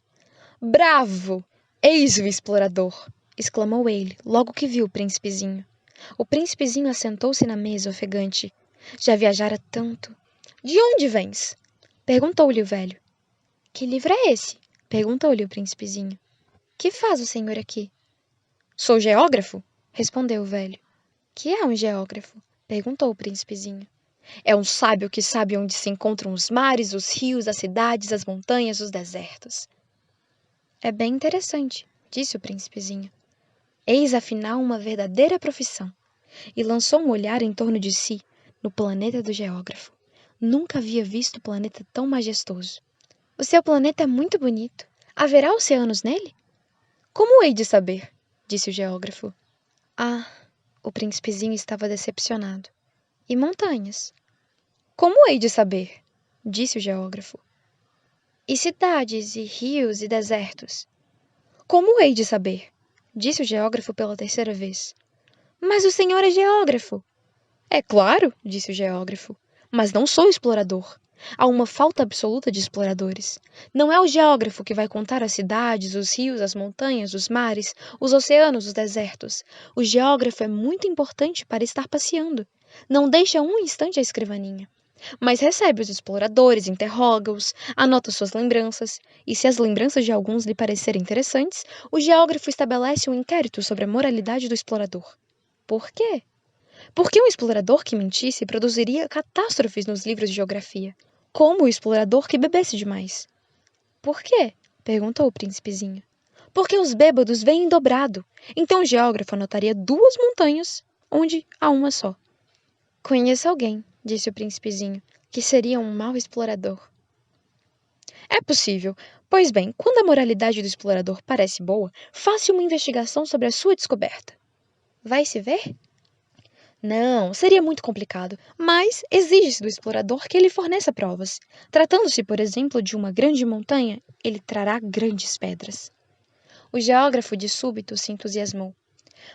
Bravo! Eis o explorador! Exclamou ele, logo que viu o príncipezinho. O príncipezinho assentou-se na mesa, ofegante. Já viajara tanto. De onde vens? Perguntou-lhe o velho. Que livro é esse? Perguntou-lhe o príncipezinho. Que faz o senhor aqui? Sou geógrafo, respondeu o velho. Que é um geógrafo? Perguntou o príncipezinho. É um sábio que sabe onde se encontram os mares, os rios, as cidades, as montanhas, os desertos. É bem interessante, disse o príncipezinho. Eis afinal uma verdadeira profissão. E lançou um olhar em torno de si, no planeta do geógrafo. Nunca havia visto planeta tão majestoso. O seu planeta é muito bonito. Haverá oceanos nele? Como hei de saber? Disse o geógrafo. Ah, o príncipezinho estava decepcionado. E montanhas? Como hei de saber? Disse o geógrafo. E cidades, e rios, e desertos? Como hei de saber? Disse o geógrafo pela 3ª vez. Mas o senhor é geógrafo. É claro, disse o geógrafo, mas não sou explorador. Há uma falta absoluta de exploradores. Não é o geógrafo que vai contar as cidades, os rios, as montanhas, os mares, os oceanos, os desertos. O geógrafo é muito importante para estar passeando. Não deixa um instante a escrivaninha. Mas recebe os exploradores, interroga-os, anota suas lembranças, e se as lembranças de alguns lhe parecerem interessantes, o geógrafo estabelece um inquérito sobre a moralidade do explorador. Por quê? Porque um explorador que mentisse produziria catástrofes nos livros de geografia, como o explorador que bebesse demais. Por quê? Perguntou o príncipezinho. Porque os bêbados vêm em dobrado, então o geógrafo anotaria 2 montanhas, onde há uma só. Conheço alguém, disse o príncipezinho, que seria um mau explorador. É possível. Pois bem, quando a moralidade do explorador parece boa, faça uma investigação sobre a sua descoberta. Vai se ver? Não, seria muito complicado, mas exige-se do explorador que ele forneça provas. Tratando-se, por exemplo, de uma grande montanha, ele trará grandes pedras. O geógrafo de súbito se entusiasmou.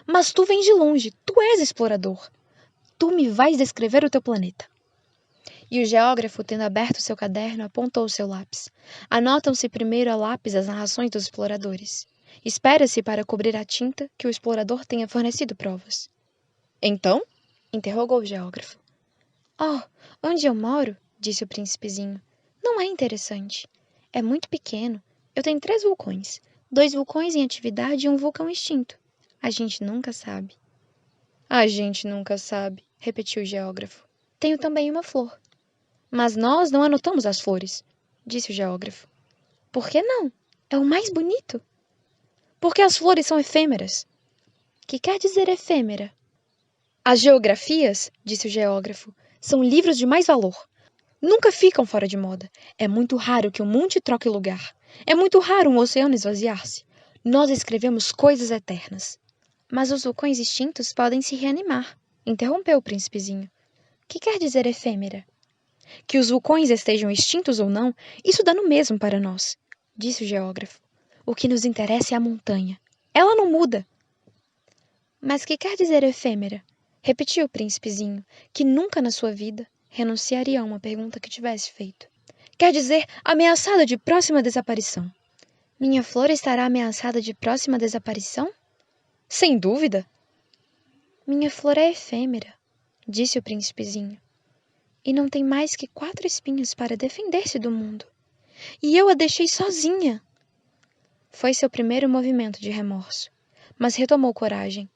Mas tu vens de longe, tu és explorador. Tu me vais descrever o teu planeta. E o geógrafo, tendo aberto seu caderno, apontou o seu lápis. Anotam-se primeiro a lápis as narrações dos exploradores. Espera-se para cobrir a tinta que o explorador tenha fornecido provas. Então? Interrogou o geógrafo. Oh, onde eu moro, disse o príncipezinho, não é interessante. É muito pequeno. Eu tenho 3 vulcões. 2 vulcões em atividade e um vulcão extinto. A gente nunca sabe. A gente nunca sabe, repetiu o geógrafo. Tenho também uma flor. Mas nós não anotamos as flores, disse o geógrafo. Por que não? É o mais bonito. Porque as flores são efêmeras. Que quer dizer efêmera? As geografias, disse o geógrafo, são livros de mais valor. Nunca ficam fora de moda. É muito raro que um monte troque lugar. É muito raro um oceano esvaziar-se. Nós escrevemos coisas eternas. Mas os vulcões extintos podem se reanimar, interrompeu o príncipezinho. Que quer dizer efêmera? Que os vulcões estejam extintos ou não, isso dá no mesmo para nós, disse o geógrafo. O que nos interessa é a montanha. Ela não muda. Mas que quer dizer efêmera? Repetiu o príncipezinho, que nunca na sua vida renunciaria a uma pergunta que tivesse feito. Quer dizer ameaçada de próxima desaparição. Minha flor estará ameaçada de próxima desaparição? Sem dúvida. Minha flor é efêmera, disse o príncipezinho, e não tem mais que 4 espinhos para defender-se do mundo. E eu a deixei sozinha. Foi seu primeiro movimento de remorso, mas retomou coragem.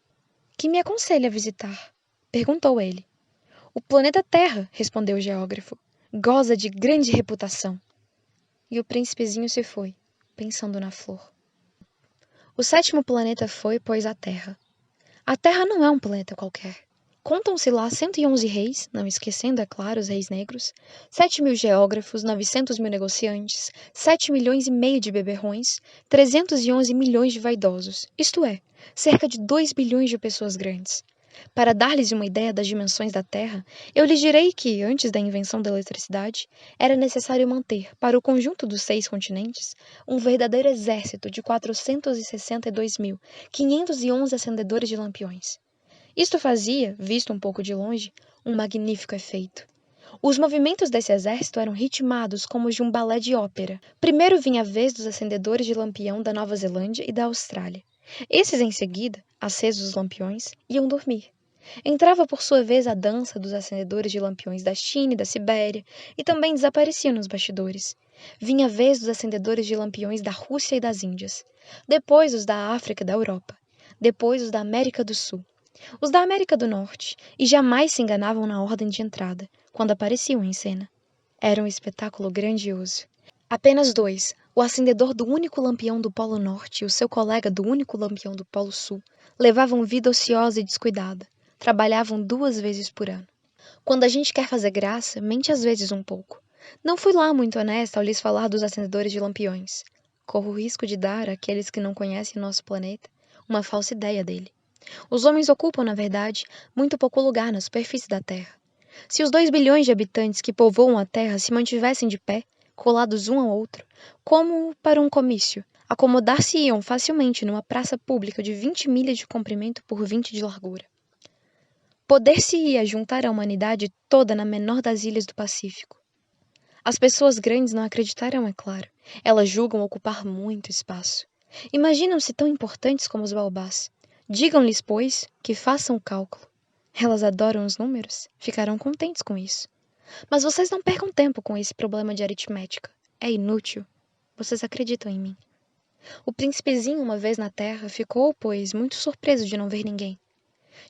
Que me aconselha a visitar? Perguntou ele. O planeta Terra, respondeu o geógrafo. Goza de grande reputação. E o príncipezinho se foi, pensando na flor. O 7º planeta foi, pois, a Terra. A Terra não é um planeta qualquer. Contam-se lá 111 reis, não esquecendo, é claro, os reis negros, 7.000 geógrafos, 900.000 negociantes, 7,5 milhões de beberrões, 311 milhões de vaidosos, isto é, cerca de 2 bilhões de pessoas grandes. Para dar-lhes uma ideia das dimensões da Terra, eu lhes direi que, antes da invenção da eletricidade, era necessário manter, para o conjunto dos 6 continentes, um verdadeiro exército de 462.511 acendedores de lampiões. Isto fazia, visto um pouco de longe, um magnífico efeito. Os movimentos desse exército eram ritmados como os de um balé de ópera. Primeiro vinha a vez dos acendedores de lampião da Nova Zelândia e da Austrália. Esses, em seguida, acesos os lampiões, iam dormir. Entrava por sua vez a dança dos acendedores de lampiões da China e da Sibéria, e também desapareciam nos bastidores. Vinha a vez dos acendedores de lampiões da Rússia e das Índias. Depois os da África e da Europa. Depois os da América do Sul. Os da América do Norte, e jamais se enganavam na ordem de entrada, quando apareciam em cena. Era um espetáculo grandioso. Apenas 2, o acendedor do único lampião do Polo Norte e o seu colega do único lampião do Polo Sul, levavam vida ociosa e descuidada. Trabalhavam 2 vezes por ano. Quando a gente quer fazer graça, mente às vezes um pouco. Não fui lá muito honesta ao lhes falar dos acendedores de lampiões. Corro o risco de dar àqueles que não conhecem nosso planeta uma falsa ideia dele. Os homens ocupam, na verdade, muito pouco lugar na superfície da Terra. Se os 2 bilhões de habitantes que povoam a Terra se mantivessem de pé, colados um ao outro, como para um comício, acomodar-se-iam facilmente numa praça pública de 20 milhas de comprimento por 20 de largura. Poder-se-ia juntar a humanidade toda na menor das ilhas do Pacífico. As pessoas grandes não acreditarão, é claro. Elas julgam ocupar muito espaço. Imaginam-se tão importantes como os baobás. Digam-lhes, pois, que façam o cálculo. Elas adoram os números, ficarão contentes com isso. Mas vocês não percam tempo com esse problema de aritmética. É inútil. Vocês acreditam em mim. O príncipezinho, uma vez na Terra, ficou, pois, muito surpreso de não ver ninguém.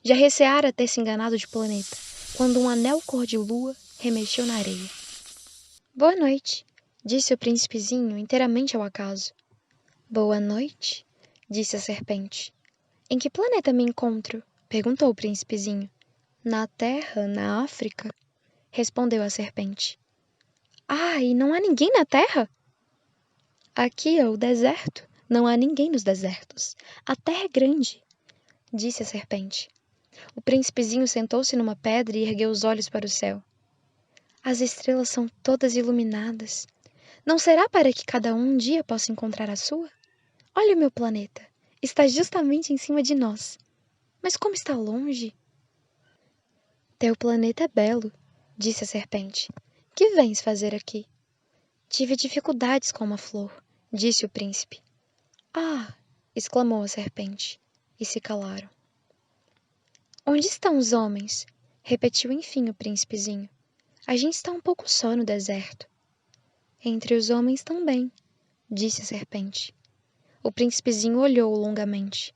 Já receara ter se enganado de planeta, quando um anel cor-de-lua remexeu na areia. Boa noite, disse o príncipezinho inteiramente ao acaso. Boa noite, disse a serpente. Em que planeta me encontro? Perguntou o príncipezinho. Na Terra, na África, respondeu a serpente. Ah, e não há ninguém na Terra? Aqui é o deserto. Não há ninguém nos desertos. A terra é grande, disse a serpente. O príncipezinho sentou-se numa pedra e ergueu os olhos para o céu. As estrelas são todas iluminadas. Não será para que cada um dia possa encontrar a sua? Olha o meu planeta. Está justamente em cima de nós. Mas como está longe? Teu planeta é belo, disse a serpente. Que vens fazer aqui? Tive dificuldades com uma flor, disse o príncipe. Ah! Exclamou a serpente, e se calaram. Onde estão os homens? Repetiu enfim o príncipezinho. A gente está um pouco só no deserto. Entre os homens também, disse a serpente. O príncipezinho olhou longamente.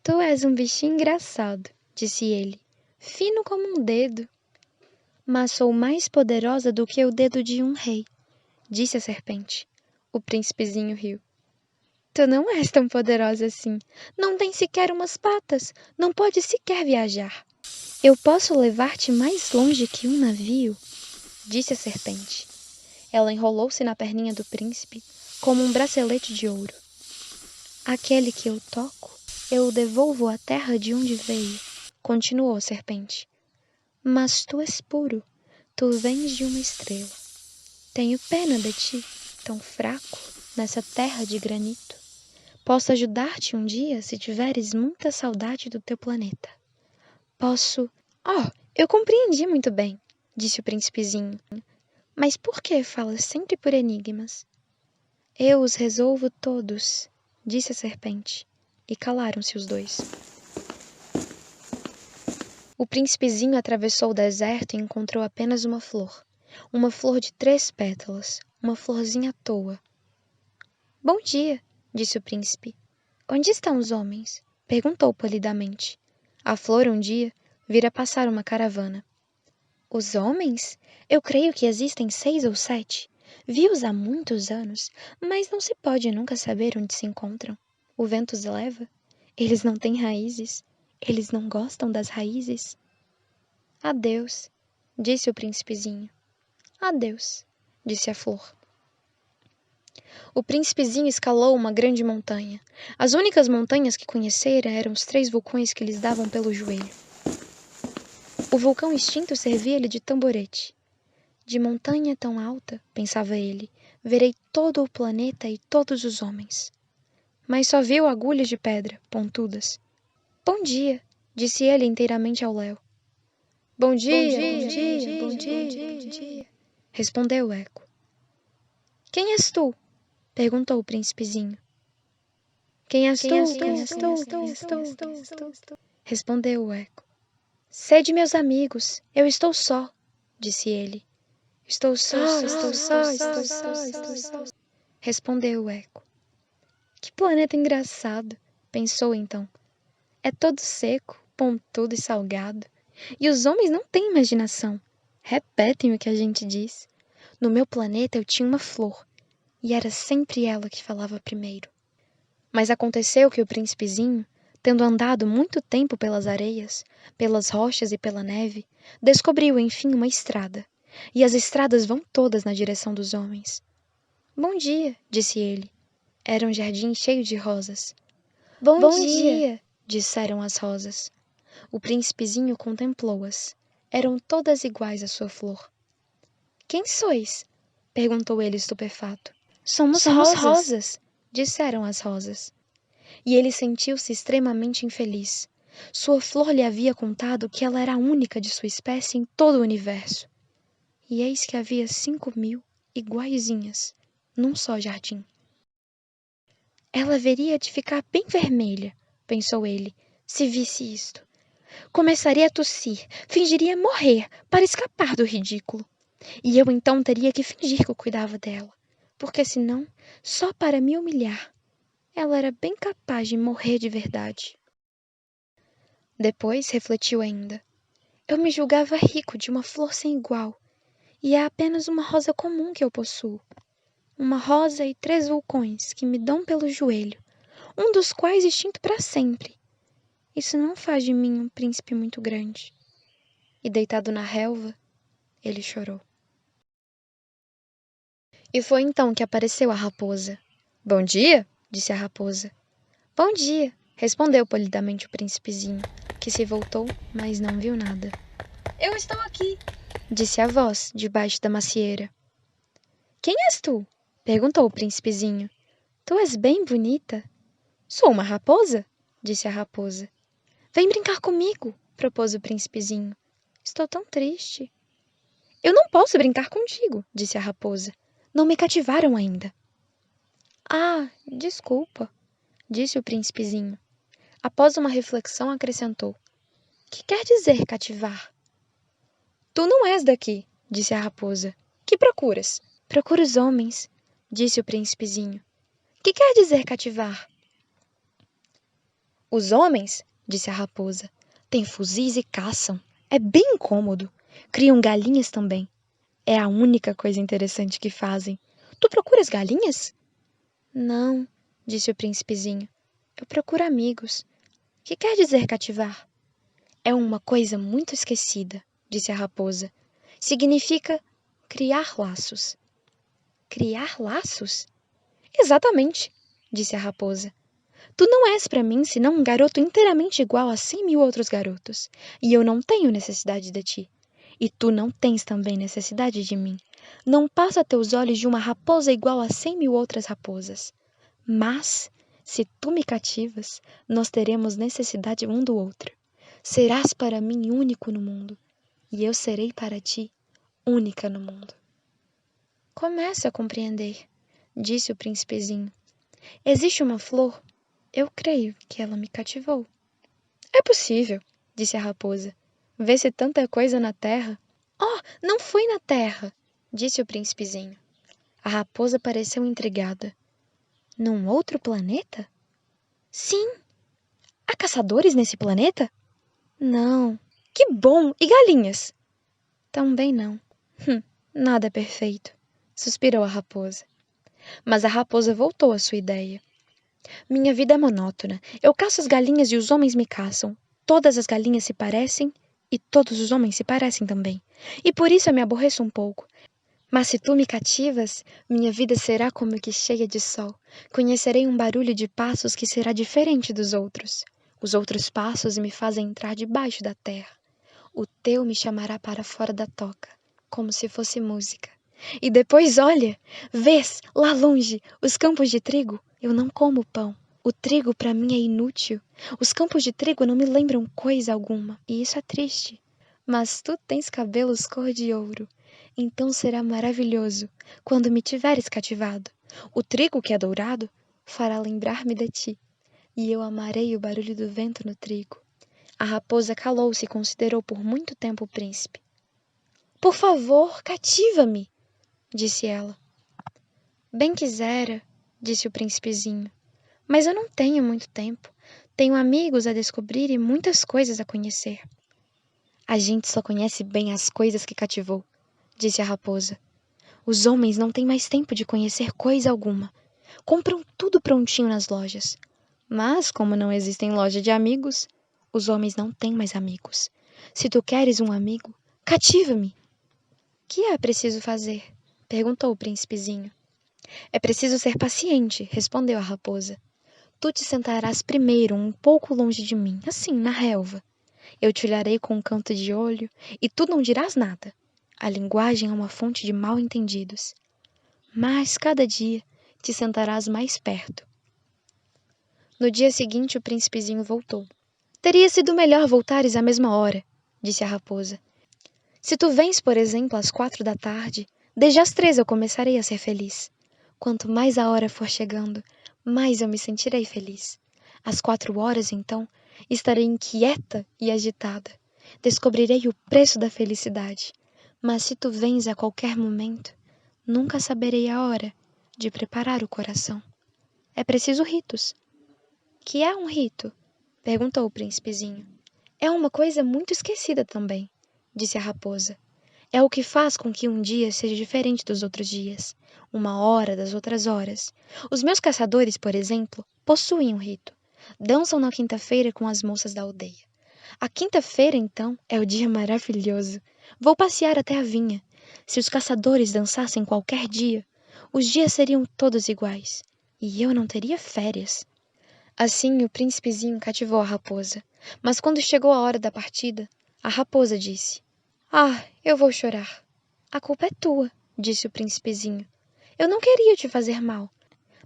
Tu és um bichinho engraçado, disse ele, fino como um dedo. Mas sou mais poderosa do que o dedo de um rei, disse a serpente. O príncipezinho riu. Tu não és tão poderosa assim. Não tens sequer umas patas. Não podes sequer viajar. Eu posso levar-te mais longe que um navio, disse a serpente. Ela enrolou-se na perninha do príncipe como um bracelete de ouro. Aquele que eu toco, eu o devolvo à terra de onde veio, continuou a serpente. Mas tu és puro. Tu vens de uma estrela. Tenho pena de ti, tão fraco, nessa terra de granito. Posso ajudar-te um dia se tiveres muita saudade do teu planeta. Posso... Oh, eu compreendi muito bem, disse o príncipezinho. Mas por que falas sempre por enigmas? Eu os resolvo todos, disse a serpente, e calaram-se os dois. O príncipezinho atravessou o deserto e encontrou apenas uma flor de 3 pétalas, uma florzinha à toa. Bom dia, disse o príncipe. Onde estão os homens? Perguntou polidamente. A flor um dia vira passar uma caravana. Os homens? Eu creio que existem 6 ou 7. Vi-os há muitos anos, mas não se pode nunca saber onde se encontram. O vento os leva. Eles não têm raízes. Eles não gostam das raízes. Adeus, disse o príncipezinho. Adeus, disse a flor. O príncipezinho escalou uma grande montanha. As únicas montanhas que conhecera eram os 3 vulcões que lhes davam pelo joelho. O vulcão extinto servia-lhe de tamborete. De montanha tão alta, pensava ele, verei todo o planeta e todos os homens. Mas só viu agulhas de pedra, pontudas. Bom dia, disse ele inteiramente ao léu. Bom dia, bom dia, bom dia, respondeu o eco. Quem és tu? Perguntou o príncipezinho. Quem és tu? Respondeu o eco. Sede meus amigos, eu estou só, disse ele. Estou só. Respondeu o eco. Que planeta engraçado, pensou então. É todo seco, pontudo e salgado. E os homens não têm imaginação. Repetem o que a gente diz. No meu planeta eu tinha uma flor, e era sempre ela que falava primeiro. Mas aconteceu que o príncipezinho, tendo andado muito tempo pelas areias, pelas rochas e pela neve, descobriu enfim uma estrada, e as estradas vão todas na direção dos homens. Bom dia, disse ele. Era um jardim cheio de rosas. Bom dia, disseram as rosas. O príncipezinho contemplou-as. Eram todas iguais à sua flor. Quem sois? Perguntou ele estupefato. Somos rosas, disseram as rosas. E ele sentiu-se extremamente infeliz. Sua flor lhe havia contado que ela era a única de sua espécie em todo o universo. E eis que havia 5.000 iguaizinhas, num só jardim. Ela haveria de ficar bem vermelha, pensou ele, se visse isto. Começaria a tossir, fingiria morrer para escapar do ridículo. E eu então teria que fingir que eu cuidava dela, porque senão, só para me humilhar, ela era bem capaz de morrer de verdade. Depois refletiu ainda. Eu me julgava rico de uma flor sem igual, e é apenas uma rosa comum que eu possuo. Uma rosa e 3 vulcões que me dão pelo joelho, um dos quais extinto para sempre. Isso não faz de mim um príncipe muito grande. E deitado na relva, ele chorou. E foi então que apareceu a raposa. Bom dia, disse a raposa. Bom dia, respondeu polidamente o príncipezinho, que se voltou, mas não viu nada. Eu estou aqui, disse a voz debaixo da macieira. Quem és tu? Perguntou o príncipezinho. Tu és bem bonita. Sou uma raposa, disse a raposa. Vem brincar comigo, propôs o príncipezinho. Estou tão triste. Eu não posso brincar contigo, disse a raposa. Não me cativaram ainda. Ah, desculpa, disse o príncipezinho. Após uma reflexão, acrescentou. Que quer dizer cativar? Tu não és daqui, disse a raposa. Que procuras? Procuro os homens, disse o príncipezinho. Que quer dizer cativar? Os homens, disse a raposa, têm fuzis e caçam. É bem incômodo. Criam galinhas também. É a única coisa interessante que fazem. Tu procuras galinhas? Não, disse o príncipezinho. Eu procuro amigos. Que quer dizer cativar? É uma coisa muito esquecida, disse a raposa. Significa criar laços. Criar laços? Exatamente, disse a raposa. Tu não és para mim senão um garoto inteiramente igual a 100.000 outros garotos, e eu não tenho necessidade de ti. E tu não tens também necessidade de mim. Não passo a teus olhos de uma raposa igual a 100.000 outras raposas. Mas, se tu me cativas, nós teremos necessidade um do outro. Serás para mim único no mundo, e eu serei para ti única no mundo. Começo a compreender, disse o príncipezinho. Existe uma flor. Eu creio que ela me cativou. É possível, disse a raposa. Vê-se tanta coisa na terra. Oh, não foi na terra, disse o príncipezinho. A raposa pareceu intrigada. Num outro planeta? Sim. Há caçadores nesse planeta? Não. Que bom! E galinhas? Também não. Nada é perfeito, suspirou a raposa. Mas a raposa voltou à sua ideia. Minha vida é monótona. Eu caço as galinhas e os homens me caçam. Todas as galinhas se parecem e todos os homens se parecem também. E por isso eu me aborreço um pouco. Mas se tu me cativas, minha vida será como que cheia de sol. Conhecerei um barulho de passos que será diferente dos outros. Os outros passos me fazem entrar debaixo da terra. O teu me chamará para fora da toca, como se fosse música. E depois, olha, vês, lá longe, os campos de trigo? Eu não como pão. O trigo para mim é inútil. Os campos de trigo não me lembram coisa alguma, e isso é triste. Mas tu tens cabelos cor de ouro. Então será maravilhoso quando me tiveres cativado. O trigo que é dourado fará lembrar-me de ti, e eu amarei o barulho do vento no trigo. A raposa calou-se e considerou por muito tempo o príncipe. Por favor, cativa-me, disse ela. Bem quisera, disse o príncipezinho, mas eu não tenho muito tempo. Tenho amigos a descobrir e muitas coisas a conhecer. A gente só conhece bem as coisas que cativou, disse a raposa. Os homens não têm mais tempo de conhecer coisa alguma. Compram tudo prontinho nas lojas. Mas, como não existem loja de amigos, os homens não têm mais amigos. Se tu queres um amigo, cativa-me. Que é preciso fazer? Perguntou o príncipezinho. É preciso ser paciente, respondeu a raposa. Tu te sentarás primeiro um pouco longe de mim, assim, na relva. Eu te olharei com um canto de olho e tu não dirás nada. A linguagem é uma fonte de mal-entendidos. Mas, cada dia, te sentarás mais perto. No dia seguinte, o príncipezinho voltou. Teria sido melhor voltares à mesma hora, disse a raposa. Se tu vens, por exemplo, às 4 da tarde, desde as 3 eu começarei a ser feliz. Quanto mais a hora for chegando, mais eu me sentirei feliz. Às 4 horas, então, estarei inquieta e agitada. Descobrirei o preço da felicidade. Mas se tu vens a qualquer momento, nunca saberei a hora de preparar o coração. É preciso ritos. Que é um rito? Perguntou o príncipezinho. É uma coisa muito esquecida também, disse a raposa. É o que faz com que um dia seja diferente dos outros dias, uma hora das outras horas. Os meus caçadores, por exemplo, possuem um rito. Dançam na quinta-feira com as moças da aldeia. A quinta-feira, então, é o dia maravilhoso. Vou passear até a vinha. Se os caçadores dançassem qualquer dia, os dias seriam todos iguais, e eu não teria férias. Assim, o príncipezinho cativou a raposa. Mas quando chegou a hora da partida, a raposa disse: Ah, eu vou chorar. A culpa é tua, disse o príncipezinho. Eu não queria te fazer mal,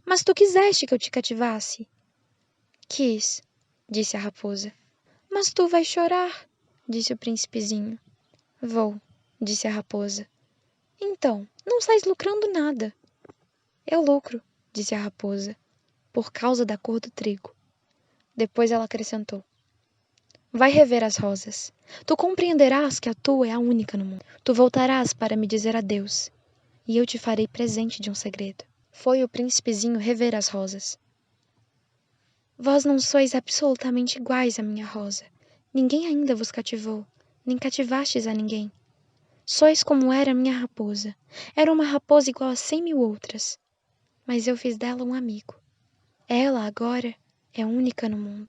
mas tu quiseste que eu te cativasse. Quis, disse a raposa. Mas tu vais chorar, disse o príncipezinho. Vou, disse a raposa. Então, não sais lucrando nada. Eu lucro, disse a raposa, por causa da cor do trigo. Depois ela acrescentou: Vai rever as rosas. Tu compreenderás que a tua é a única no mundo. Tu voltarás para me dizer adeus, e eu te farei presente de um segredo. Foi o príncipezinho rever as rosas. Vós não sois absolutamente iguais à minha rosa. Ninguém ainda vos cativou, nem cativastes a ninguém. Sois como era a minha raposa. Era uma raposa igual a 100.000 outras. Mas eu fiz dela um amigo. Ela, agora, é única no mundo.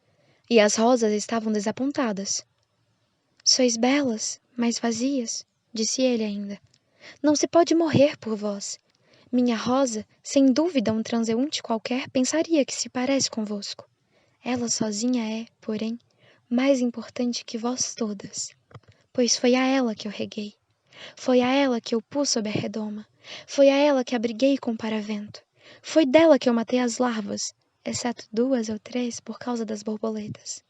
E as rosas estavam desapontadas. Sois belas, mas vazias, disse ele ainda. Não se pode morrer por vós. Minha rosa, sem dúvida um transeunte qualquer, pensaria que se parece convosco. Ela sozinha é, porém, mais importante que vós todas, pois foi a ela que eu reguei. Foi a ela que eu pus sob a redoma. Foi a ela que abriguei com o paravento. Foi dela que eu matei as larvas, exceto 2 ou 3 por causa das borboletas.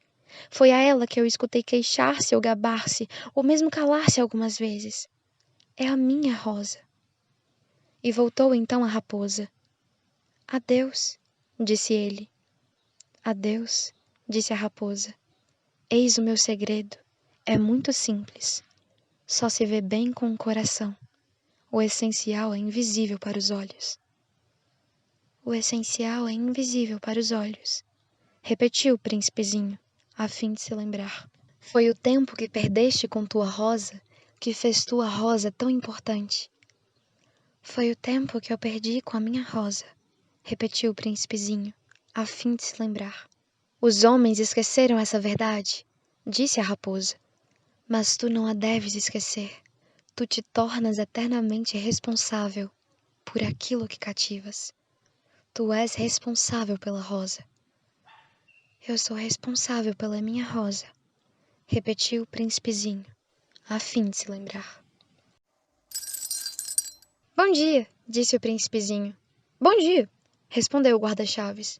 Foi a ela que eu escutei queixar-se ou gabar-se, ou mesmo calar-se algumas vezes. É a minha rosa. E voltou então a raposa. Adeus, disse ele. Adeus, disse a raposa. Eis o meu segredo. É muito simples. Só se vê bem com o coração. O essencial é invisível para os olhos. O essencial é invisível para os olhos, repetiu o príncipezinho, a fim de se lembrar. Foi o tempo que perdeste com tua rosa que fez tua rosa tão importante. Foi o tempo que eu perdi com a minha rosa, repetiu o príncipezinho, a fim de se lembrar. Os homens esqueceram essa verdade, disse a raposa. Mas tu não a deves esquecer. Tu te tornas eternamente responsável por aquilo que cativas. Tu és responsável pela rosa. Eu sou responsável pela minha rosa, repetiu o príncipezinho, a fim de se lembrar. Bom dia, disse o príncipezinho. Bom dia, respondeu o guarda-chaves.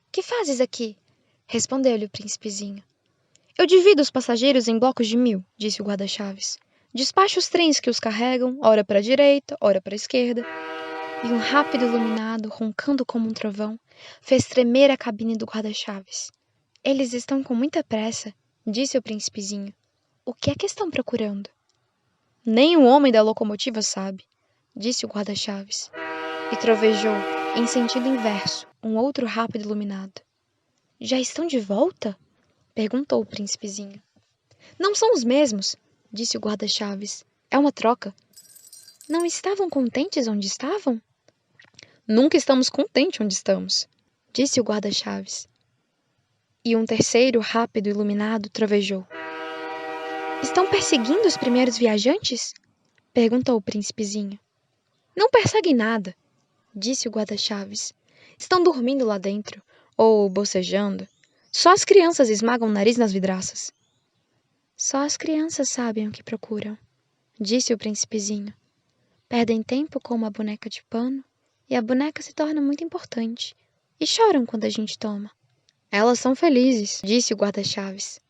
Que fazes aqui? Respondeu-lhe o príncipezinho. Eu divido os passageiros em blocos de 1000, disse o guarda-chaves. Despacho os trens que os carregam, ora para a direita, ora para a esquerda. E um rápido iluminado, roncando como um trovão, fez tremer a cabine do guarda-chaves. Eles estão com muita pressa, disse o príncipezinho. O que é que estão procurando? Nem o homem da locomotiva sabe, disse o guarda-chaves. E trovejou, em sentido inverso, um outro rápido iluminado. Já estão de volta? Perguntou o príncipezinho. Não são os mesmos, disse o guarda-chaves. É uma troca. Não estavam contentes onde estavam? Nunca estamos contentes onde estamos, disse o guarda-chaves. E um terceiro rápido iluminado trovejou. Estão perseguindo os primeiros viajantes? Perguntou o príncipezinho. Não perseguem nada, disse o guarda-chaves. Estão dormindo lá dentro, ou bocejando. Só as crianças esmagam o nariz nas vidraças. Só as crianças sabem o que procuram, disse o príncipezinho. Perdem tempo com uma boneca de pano, e a boneca se torna muito importante, e choram quando a gente toma. Elas são felizes, disse o guarda-chaves.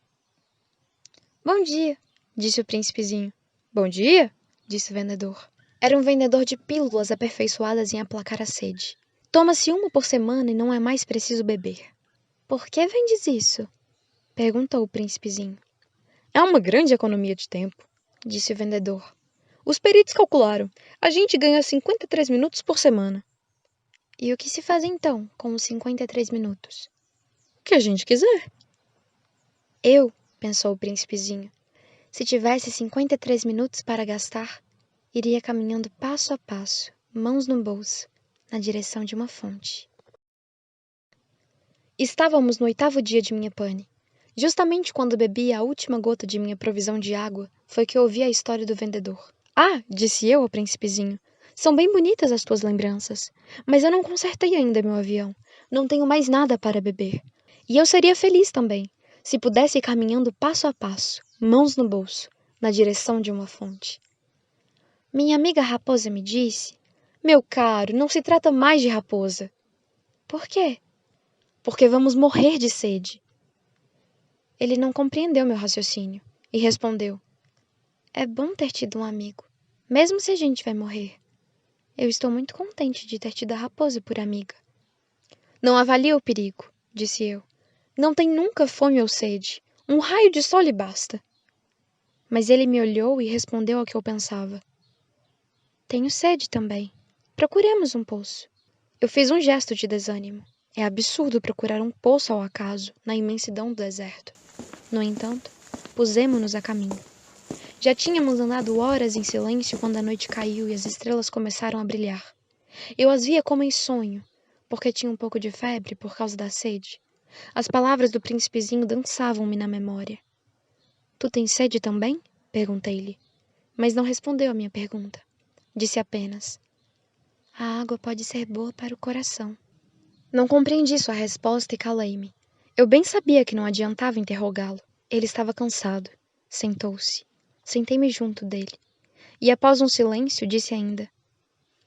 Bom dia, disse o príncipezinho. Bom dia, disse o vendedor. Era um vendedor de pílulas aperfeiçoadas em aplacar a sede. Toma-se uma por semana e não é mais preciso beber. Por que vendes isso? Perguntou o príncipezinho. É uma grande economia de tempo, disse o vendedor. Os peritos calcularam. A gente ganha 53 minutos por semana. E o que se faz então com os 53 minutos? O que a gente quiser. Eu, pensou o príncipezinho, se tivesse 53 minutos para gastar, iria caminhando passo a passo, mãos no bolso, na direção de uma fonte. Estávamos no 8º dia de minha pane. Justamente quando bebi a última gota de minha provisão de água, foi que ouvi a história do vendedor. Ah, disse eu ao príncipezinho, são bem bonitas as tuas lembranças, mas eu não consertei ainda meu avião. Não tenho mais nada para beber. E eu seria feliz também, se pudesse ir caminhando passo a passo, mãos no bolso, na direção de uma fonte. Minha amiga raposa me disse: Meu caro, não se trata mais de raposa. Por quê? Porque vamos morrer de sede. Ele não compreendeu meu raciocínio e respondeu: É bom ter tido um amigo, mesmo se a gente vai morrer. Eu estou muito contente de ter tido a raposa por amiga. Não avalie o perigo, disse eu. Não tem nunca fome ou sede. Um raio de sol lhe basta. Mas ele me olhou e respondeu ao que eu pensava. Tenho sede também. Procuremos um poço. Eu fiz um gesto de desânimo. É absurdo procurar um poço ao acaso, na imensidão do deserto. No entanto, pusemo-nos a caminho. Já tínhamos andado horas em silêncio quando a noite caiu e as estrelas começaram a brilhar. Eu as via como em sonho, porque tinha um pouco de febre por causa da sede. As palavras do príncipezinho dançavam-me na memória. Tu tens sede também? Perguntei-lhe. Mas não respondeu a minha pergunta. Disse apenas: A água pode ser boa para o coração. Não compreendi sua resposta e calei-me. Eu bem sabia que não adiantava interrogá-lo. Ele estava cansado. Sentou-se. Sentei-me junto dele. E após um silêncio, disse ainda: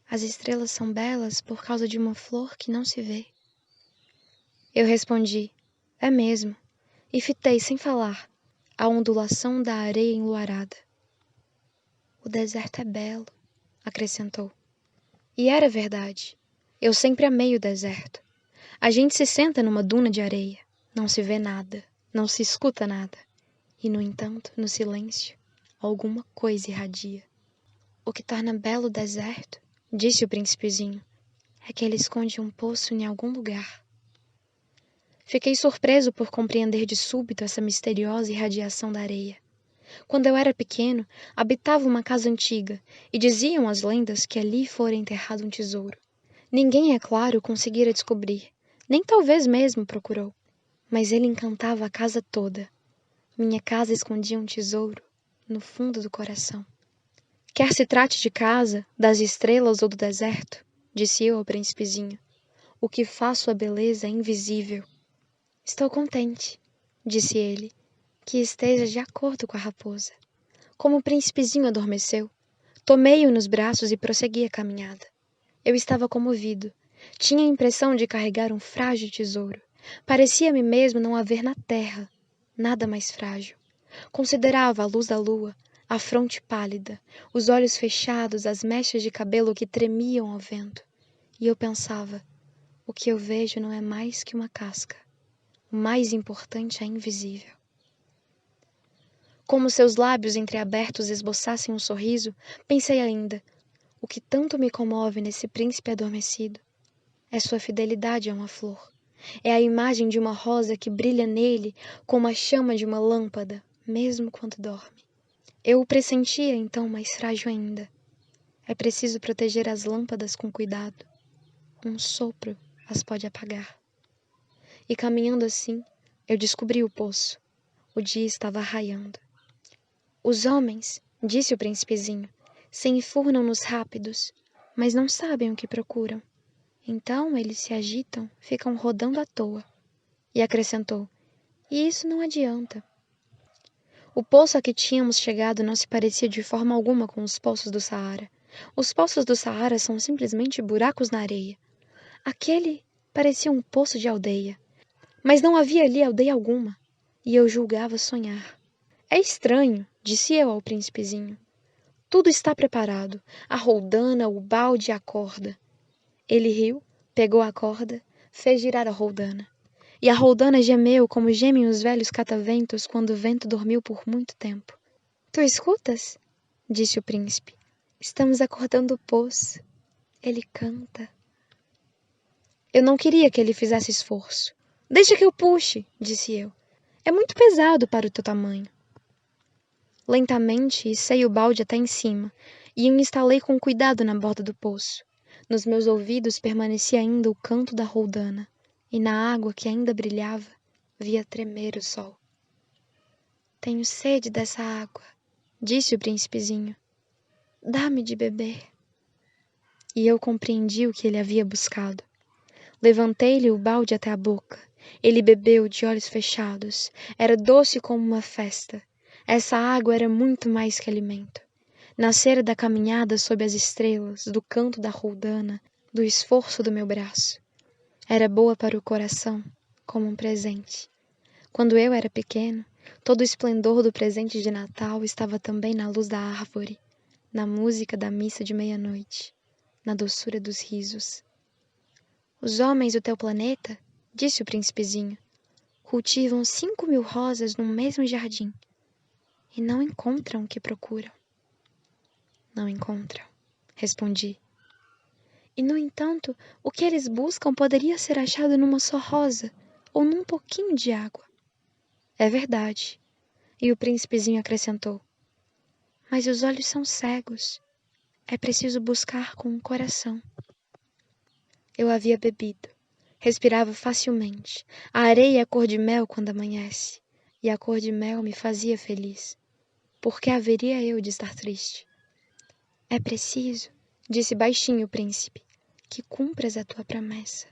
As estrelas são belas por causa de uma flor que não se vê. Eu respondi: É mesmo. E fitei, sem falar, a ondulação da areia enluarada. O deserto é belo, acrescentou. E era verdade. Eu sempre amei o deserto. A gente se senta numa duna de areia. Não se vê nada, não se escuta nada. E, no entanto, no silêncio, alguma coisa irradia. O que torna belo o deserto, disse o príncipezinho, é que ele esconde um poço em algum lugar. Fiquei surpreso por compreender de súbito essa misteriosa irradiação da areia. Quando eu era pequeno, habitava uma casa antiga, e diziam as lendas que ali fora enterrado um tesouro. Ninguém, é claro, conseguira descobrir, nem talvez mesmo procurou. Mas ele encantava a casa toda. Minha casa escondia um tesouro no fundo do coração. Quer se trate de casa, das estrelas ou do deserto, disse eu ao príncipezinho, o que faz sua beleza é invisível. Estou contente, disse ele, que esteja de acordo com a raposa. Como o príncipezinho adormeceu, tomei-o nos braços e prossegui a caminhada. Eu estava comovido. Tinha a impressão de carregar um frágil tesouro. Parecia-me mesmo não haver na terra nada mais frágil. Considerava a luz da lua, a fronte pálida, os olhos fechados, as mechas de cabelo que tremiam ao vento. E eu pensava, o que eu vejo não é mais que uma casca. O mais importante é invisível. Como seus lábios entreabertos esboçassem um sorriso, pensei ainda, o que tanto me comove nesse príncipe adormecido é sua fidelidade a uma flor. É a imagem de uma rosa que brilha nele como a chama de uma lâmpada, mesmo quando dorme. Eu o pressentia então mais frágil ainda. É preciso proteger as lâmpadas com cuidado. Um sopro as pode apagar. E caminhando assim, eu descobri o poço. O dia estava raiando. Os homens, disse o príncipezinho, se enfurnam nos rápidos, mas não sabem o que procuram. Então eles se agitam, ficam rodando à toa. E acrescentou, e isso não adianta. O poço a que tínhamos chegado não se parecia de forma alguma com os poços do Saara. Os poços do Saara são simplesmente buracos na areia. Aquele parecia um poço de aldeia. Mas não havia ali aldeia alguma. E eu julgava sonhar. É estranho, disse eu ao príncipezinho. Tudo está preparado. A roldana, o balde e a corda. Ele riu, pegou a corda, fez girar a roldana. E a roldana gemeu como gemem os velhos cataventos quando o vento dormiu por muito tempo. Tu escutas? Disse o príncipe. Estamos acordando o poço. Ele canta. Eu não queria que ele fizesse esforço. Deixa que eu puxe, disse eu. É muito pesado para o teu tamanho. Lentamente, içei o balde até em cima e o instalei com cuidado na borda do poço. Nos meus ouvidos permanecia ainda o canto da roldana, e na água que ainda brilhava, via tremer o sol. Tenho sede dessa água, disse o príncipezinho. Dá-me de beber. E eu compreendi o que ele havia buscado. Levantei-lhe o balde até a boca. Ele bebeu de olhos fechados. Era doce como uma festa. Essa água era muito mais que alimento. Nascera da caminhada sob as estrelas, do canto da roldana, do esforço do meu braço. Era boa para o coração, como um presente. Quando eu era pequeno, todo o esplendor do presente de Natal estava também na luz da árvore, na música da missa de meia-noite, na doçura dos risos. Os homens do teu planeta, disse o príncipezinho, cultivam 5.000 rosas no mesmo jardim e não encontram o que procuram. Não encontram, respondi. E, no entanto, o que eles buscam poderia ser achado numa só rosa ou num pouquinho de água. É verdade. E o príncipezinho acrescentou. Mas os olhos são cegos. É preciso buscar com o coração. Eu havia bebido. Respirava facilmente. A areia é cor de mel quando amanhece. E a cor de mel me fazia feliz. Por que haveria eu de estar triste? É preciso, disse baixinho o príncipe, que cumpras a tua promessa.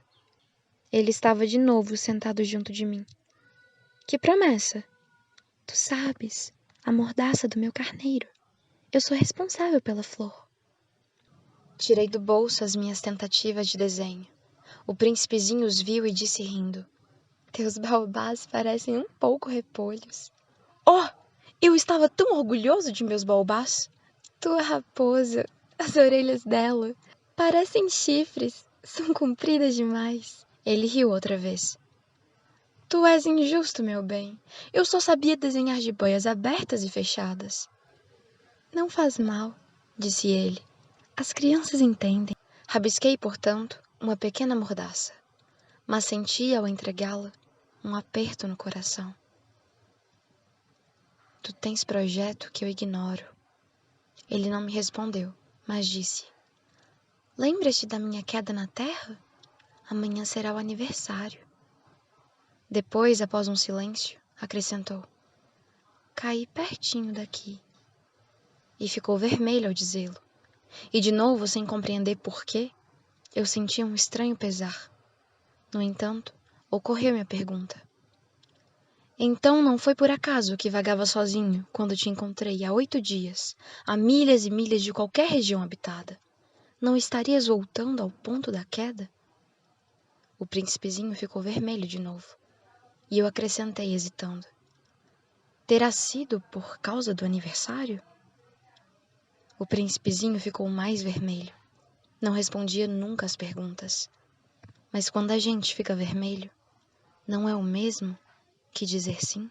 Ele estava de novo sentado junto de mim. Que promessa? Tu sabes, a mordaça do meu carneiro. Eu sou responsável pela flor. Tirei do bolso as minhas tentativas de desenho. O príncipezinho os viu e disse rindo. Teus baobás parecem um pouco repolhos. Oh, eu estava tão orgulhoso de meus baobás. Tua raposa, as orelhas dela, parecem chifres, são compridas demais. Ele riu outra vez. Tu és injusto, meu bem. Eu só sabia desenhar jiboias abertas e fechadas. Não faz mal, disse ele. As crianças entendem. Rabisquei, portanto, uma pequena mordaça, mas senti, ao entregá-la, um aperto no coração. Tu tens projeto que eu ignoro. Ele não me respondeu, mas disse. Lembras-te da minha queda na terra? Amanhã será o aniversário. Depois, após um silêncio, acrescentou. Caí pertinho daqui. E ficou vermelho ao dizê-lo. E de novo, sem compreender por quê, eu sentia um estranho pesar. No entanto, ocorreu-me a pergunta. Então não foi por acaso que vagava sozinho quando te encontrei há 8 dias, a milhas e milhas de qualquer região habitada? Não estarias voltando ao ponto da queda? O príncipezinho ficou vermelho de novo, e eu acrescentei hesitando. Terá sido por causa do aniversário? O príncipezinho ficou mais vermelho. Não respondia nunca às perguntas. Mas quando a gente fica vermelho, não é o mesmo que dizer sim?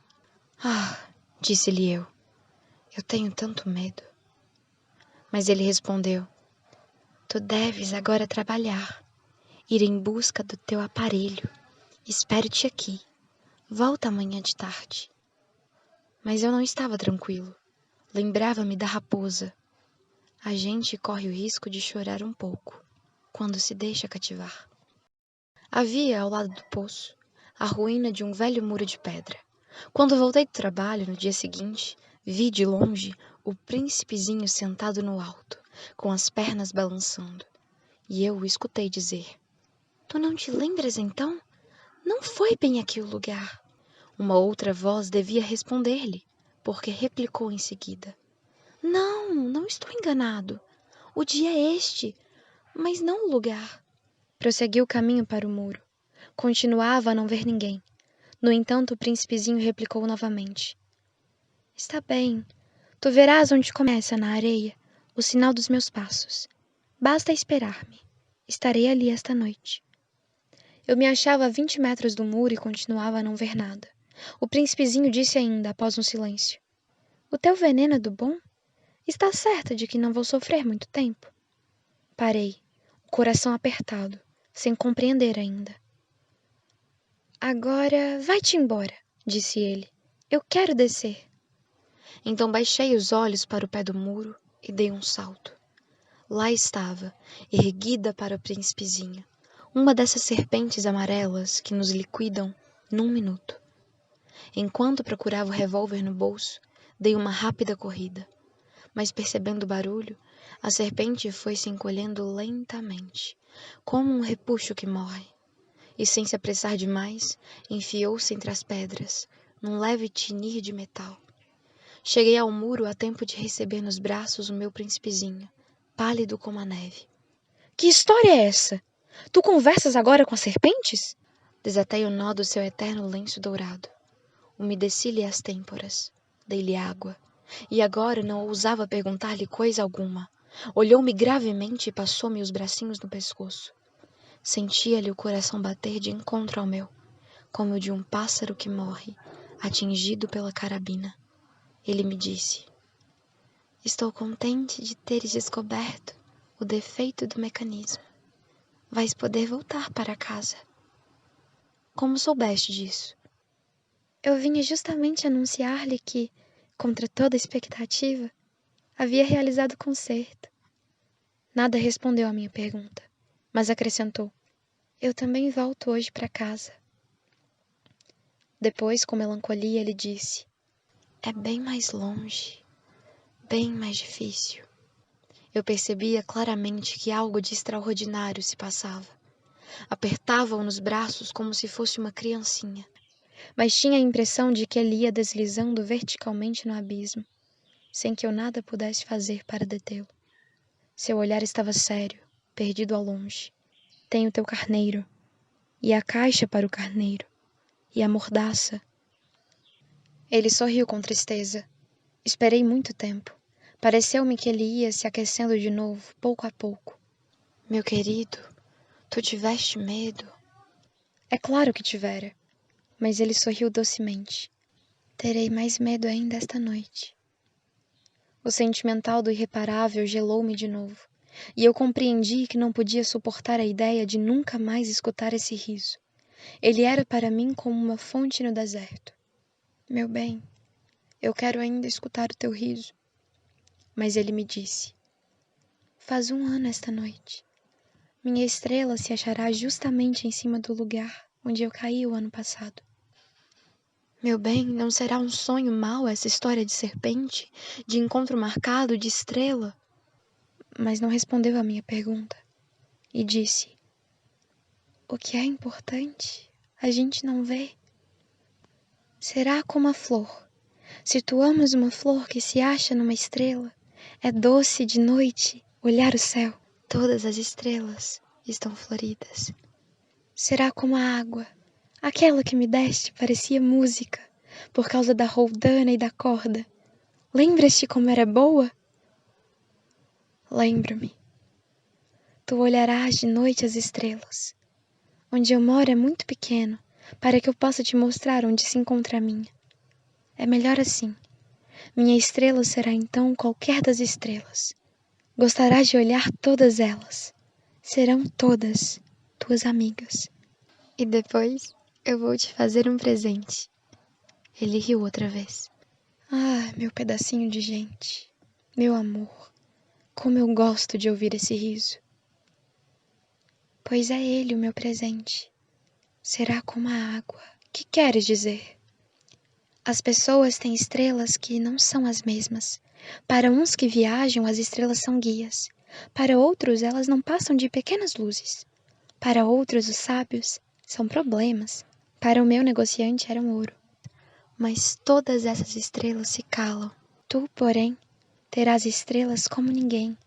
Ah, disse-lhe eu tenho tanto medo. Mas ele respondeu, tu deves agora trabalhar, ir em busca do teu aparelho. Espero-te aqui. Volta amanhã de tarde. Mas eu não estava tranquilo. Lembrava-me da raposa. A gente corre o risco de chorar um pouco, quando se deixa cativar. Havia, ao lado do poço, a ruína de um velho muro de pedra. Quando voltei do trabalho, no dia seguinte, vi de longe o príncipezinho sentado no alto, com as pernas balançando. E eu o escutei dizer, Tu não te lembras então? Não foi bem aqui o lugar. Uma outra voz devia responder-lhe, porque replicou em seguida. Não, não estou enganado. O dia é este, mas não o lugar. Prosseguiu o caminho para o muro. Continuava a não ver ninguém. No entanto, o príncipezinho replicou novamente. Está bem. Tu verás onde começa, na areia, o sinal dos meus passos. Basta esperar-me. Estarei ali esta noite. Eu me achava a 20 metros do muro e continuava a não ver nada. O príncipezinho disse ainda, após um silêncio. O teu veneno é do bom? Está certa de que não vou sofrer muito tempo? Parei, o coração apertado, sem compreender ainda. Agora vai-te embora, disse ele. Eu quero descer. Então baixei os olhos para o pé do muro e dei um salto. Lá estava, erguida para o príncipezinho, uma dessas serpentes amarelas que nos liquidam num minuto. Enquanto procurava o revólver no bolso, dei uma rápida corrida. Mas percebendo o barulho, a serpente foi se encolhendo lentamente, como um repuxo que morre, e sem se apressar demais, enfiou-se entre as pedras, num leve tinir de metal. Cheguei ao muro a tempo de receber nos braços o meu príncipezinho, pálido como a neve. Que história é essa? Tu conversas agora com as serpentes? Desatei o nó do seu eterno lenço dourado. Umedeci-lhe as têmporas. Dei-lhe água. E agora não ousava perguntar-lhe coisa alguma. Olhou-me gravemente e passou-me os bracinhos no pescoço. Sentia-lhe o coração bater de encontro ao meu, como o de um pássaro que morre, atingido pela carabina. Ele me disse: Estou contente de teres descoberto o defeito do mecanismo. Vais poder voltar para casa. Como soubeste disso? Eu vinha justamente anunciar-lhe que, contra toda expectativa, havia realizado o concerto. Nada respondeu à minha pergunta, mas acrescentou: Eu também volto hoje para casa. Depois, com melancolia, ele disse: É bem mais longe, bem mais difícil. Eu percebia claramente que algo de extraordinário se passava. Apertava-o nos braços como se fosse uma criancinha. Mas tinha a impressão de que ele ia deslizando verticalmente no abismo, sem que eu nada pudesse fazer para detê-lo. Seu olhar estava sério, perdido ao longe. Tenho teu carneiro, e a caixa para o carneiro, e a mordaça. Ele sorriu com tristeza. Esperei muito tempo. Pareceu-me que ele ia se aquecendo de novo, pouco a pouco. Meu querido, tu tiveste medo? É claro que tivera, mas ele sorriu docemente. Terei mais medo ainda esta noite. O sentimental do irreparável gelou-me de novo, e eu compreendi que não podia suportar a ideia de nunca mais escutar esse riso. Ele era para mim como uma fonte no deserto. Meu bem, eu quero ainda escutar o teu riso. Mas ele me disse: Faz 1 ano esta noite. Minha estrela se achará justamente em cima do lugar onde eu caí o ano passado. Meu bem, não será um sonho mau essa história de serpente, de encontro marcado, de estrela? Mas não respondeu à minha pergunta e disse: O que é importante, a gente não vê. Será como a flor. Se tu amas uma flor que se acha numa estrela, é doce de noite olhar o céu. Todas as estrelas estão floridas. Será como a água. Aquela que me deste parecia música, por causa da roldana e da corda. Lembras-te como era boa? Lembro-me. Tu olharás de noite as estrelas. Onde eu moro é muito pequeno, para que eu possa te mostrar onde se encontra a minha. É melhor assim. Minha estrela será então qualquer das estrelas. Gostarás de olhar todas elas. Serão todas tuas amigas. E depois eu vou te fazer um presente. Ele riu outra vez. Ah, meu pedacinho de gente. Meu amor. Como eu gosto de ouvir esse riso. Pois é ele o meu presente. Será como a água. Que queres dizer? As pessoas têm estrelas que não são as mesmas. Para uns que viajam, as estrelas são guias. Para outros, elas não passam de pequenas luzes. Para outros, os sábios são problemas. Para o meu negociante eram ouro. Mas todas essas estrelas se calam. Tu, porém, terás estrelas como ninguém.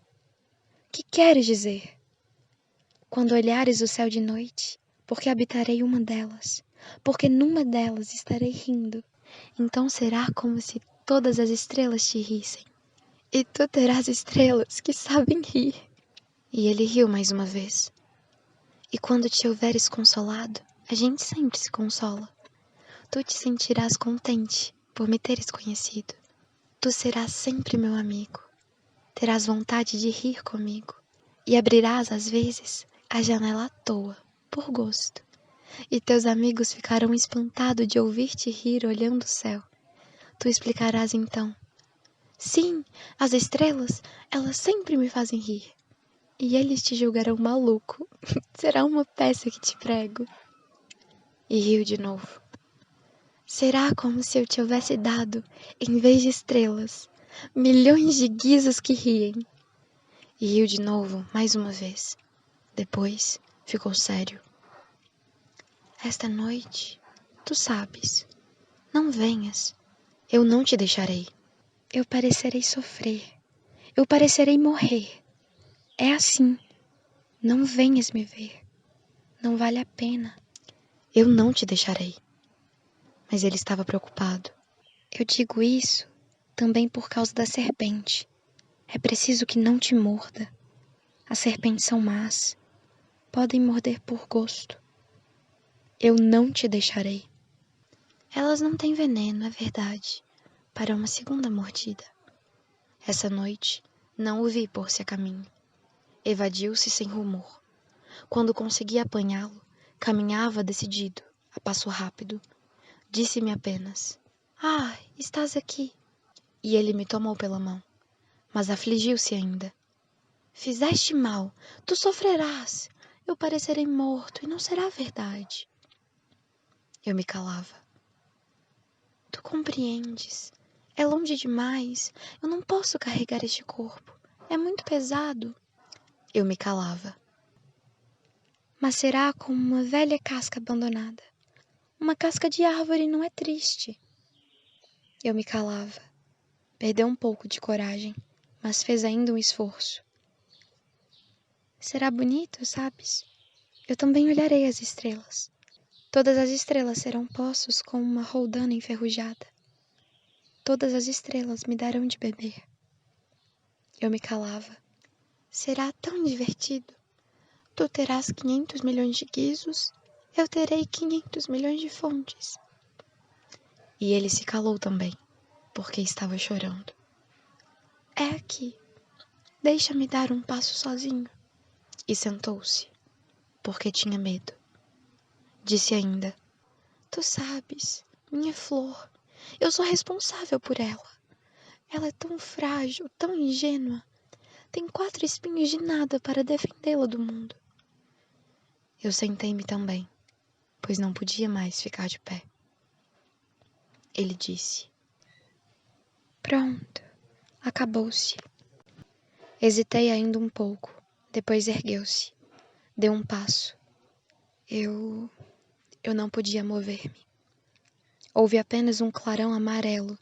Que queres dizer? Quando olhares o céu de noite, porque habitarei uma delas, porque numa delas estarei rindo. Então será como se todas as estrelas te rissem. E tu terás estrelas que sabem rir. E ele riu mais uma vez. E quando te houveres consolado, a gente sempre se consola. Tu te sentirás contente por me teres conhecido. Tu serás sempre meu amigo. terás vontade de rir comigo e abrirás, às vezes, a janela à toa, por gosto. E teus amigos ficarão espantados de ouvir-te rir olhando o céu. Tu explicarás então: sim, as estrelas, elas sempre me fazem rir. E eles te julgarão maluco. Será uma peça que te prego. E riu de novo. Será como se eu te houvesse dado, em vez de estrelas, milhões de guizos que riem. E riu de novo, mais uma vez. Depois ficou sério. Esta noite, tu sabes, não venhas. Eu não te deixarei. Eu parecerei sofrer. Eu parecerei morrer. É assim. Não venhas me ver. Não vale a pena. Eu não te deixarei. Mas ele estava preocupado. Eu digo isso também por causa da serpente. É preciso que não te morda. As serpentes são más. Podem morder por gosto. Eu não te deixarei. Elas não têm veneno, é verdade, para uma segunda mordida. Essa noite, não o vi pôr-se a caminho. Evadiu-se sem rumor. Quando consegui apanhá-lo, caminhava decidido, a passo rápido. Disse-me apenas: ah, estás aqui. E ele me tomou pela mão, mas afligiu-se ainda. Fizeste mal, tu sofrerás. Eu parecerei morto e não será verdade. Eu me calava. Tu compreendes? É longe demais. Eu não posso carregar este corpo. É muito pesado. Eu me calava. Mas será como uma velha casca abandonada. Uma casca de árvore não é triste. Eu me calava. Perdeu um pouco de coragem, mas fez ainda um esforço. Será bonito, sabes? Eu também olharei as estrelas. Todas as estrelas serão poços com uma roldana enferrujada. Todas as estrelas me darão de beber. Eu me calava. Será tão divertido. Tu terás 500 milhões de guizos, eu terei 500 milhões de fontes. E ele se calou também, porque estava chorando. É aqui. Deixa-me dar um passo sozinho. E sentou-se, porque tinha medo. Disse ainda: tu sabes, minha flor, eu sou responsável por ela. Ela é tão frágil, tão ingênua. Tem 4 espinhos de nada para defendê-la do mundo. Eu sentei-me também, pois não podia mais ficar de pé. Ele disse: pronto, acabou-se. Hesitei ainda um pouco, depois ergueu-se. Deu um passo. Eu não podia mover-me. Houve apenas um clarão amarelo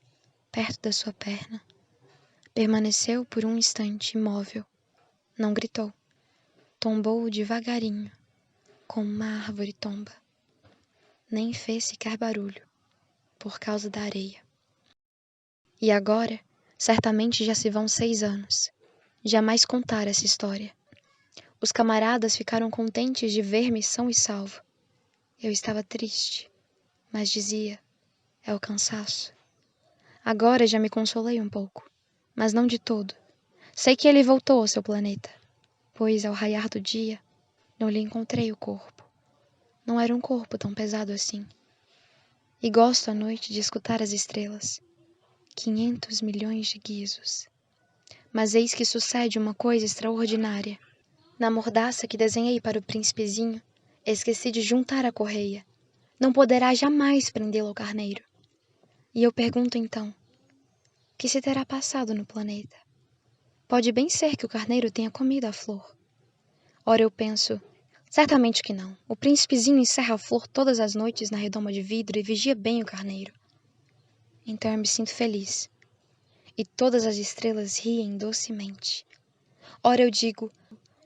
perto da sua perna. Permaneceu por um instante imóvel. Não gritou. Tombou devagarinho, como uma árvore tomba. Nem fez sequer barulho, por causa da areia. E agora, certamente já se vão 6 anos. Jamais contar essa história. Os camaradas ficaram contentes de ver-me são e salvo. Eu estava triste, mas dizia: é o cansaço. Agora já me consolei um pouco, mas não de todo. Sei que ele voltou ao seu planeta, pois ao raiar do dia, não lhe encontrei o corpo. Não era um corpo tão pesado assim. E gosto à noite de escutar as estrelas. 500 milhões de guizos. Mas eis que sucede uma coisa extraordinária. Na mordaça que desenhei para o príncipezinho, esqueci de juntar a correia. Não poderá jamais prendê-lo ao carneiro. E eu pergunto então: que se terá passado no planeta? Pode bem ser que o carneiro tenha comido a flor. Ora eu penso: certamente que não. O príncipezinho encerra a flor todas as noites na redoma de vidro e vigia bem o carneiro. Então eu me sinto feliz. E todas as estrelas riem docemente. Ora eu digo: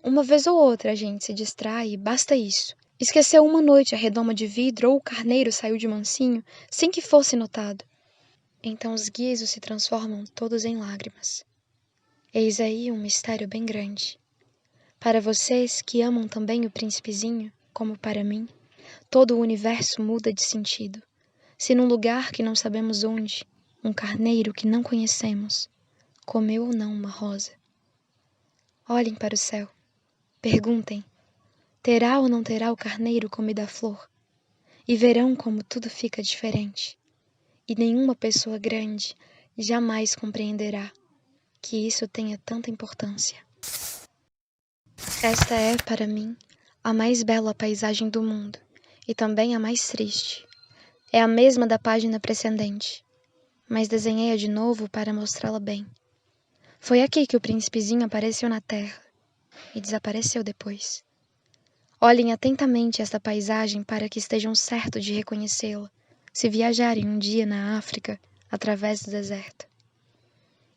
uma vez ou outra a gente se distrai e basta isso. Esqueceu uma noite a redoma de vidro ou o carneiro saiu de mansinho sem que fosse notado. Então os guizos se transformam todos em lágrimas. Eis aí um mistério bem grande. Para vocês que amam também o príncipezinho, como para mim, todo o universo muda de sentido. Se num lugar que não sabemos onde, um carneiro que não conhecemos, comeu ou não uma rosa, Olhem para o céu. Perguntem: terá ou não terá o carneiro comido a flor? E verão como tudo fica diferente. E nenhuma pessoa grande jamais compreenderá que isso tenha tanta importância. Esta é, para mim, a mais bela paisagem do mundo e também a mais triste. É a mesma da página precedente, mas desenhei-a de novo para mostrá-la bem. Foi aqui que o príncipezinho apareceu na terra e desapareceu depois. Olhem atentamente esta paisagem para que estejam certos de reconhecê-la, se viajarem um dia na África através do deserto.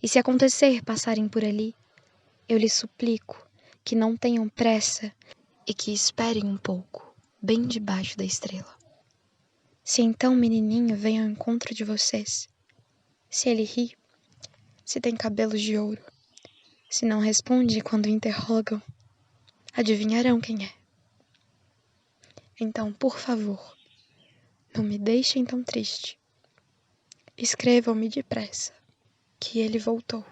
E se acontecer passarem por ali, eu lhes suplico que não tenham pressa e que esperem um pouco, bem debaixo da estrela. Se então o menininho vem ao encontro de vocês, se ele ri, se tem cabelos de ouro, se não responde quando o interrogam, adivinharão quem é. Então, por favor, não me deixem tão triste. Escrevam-me depressa que ele voltou.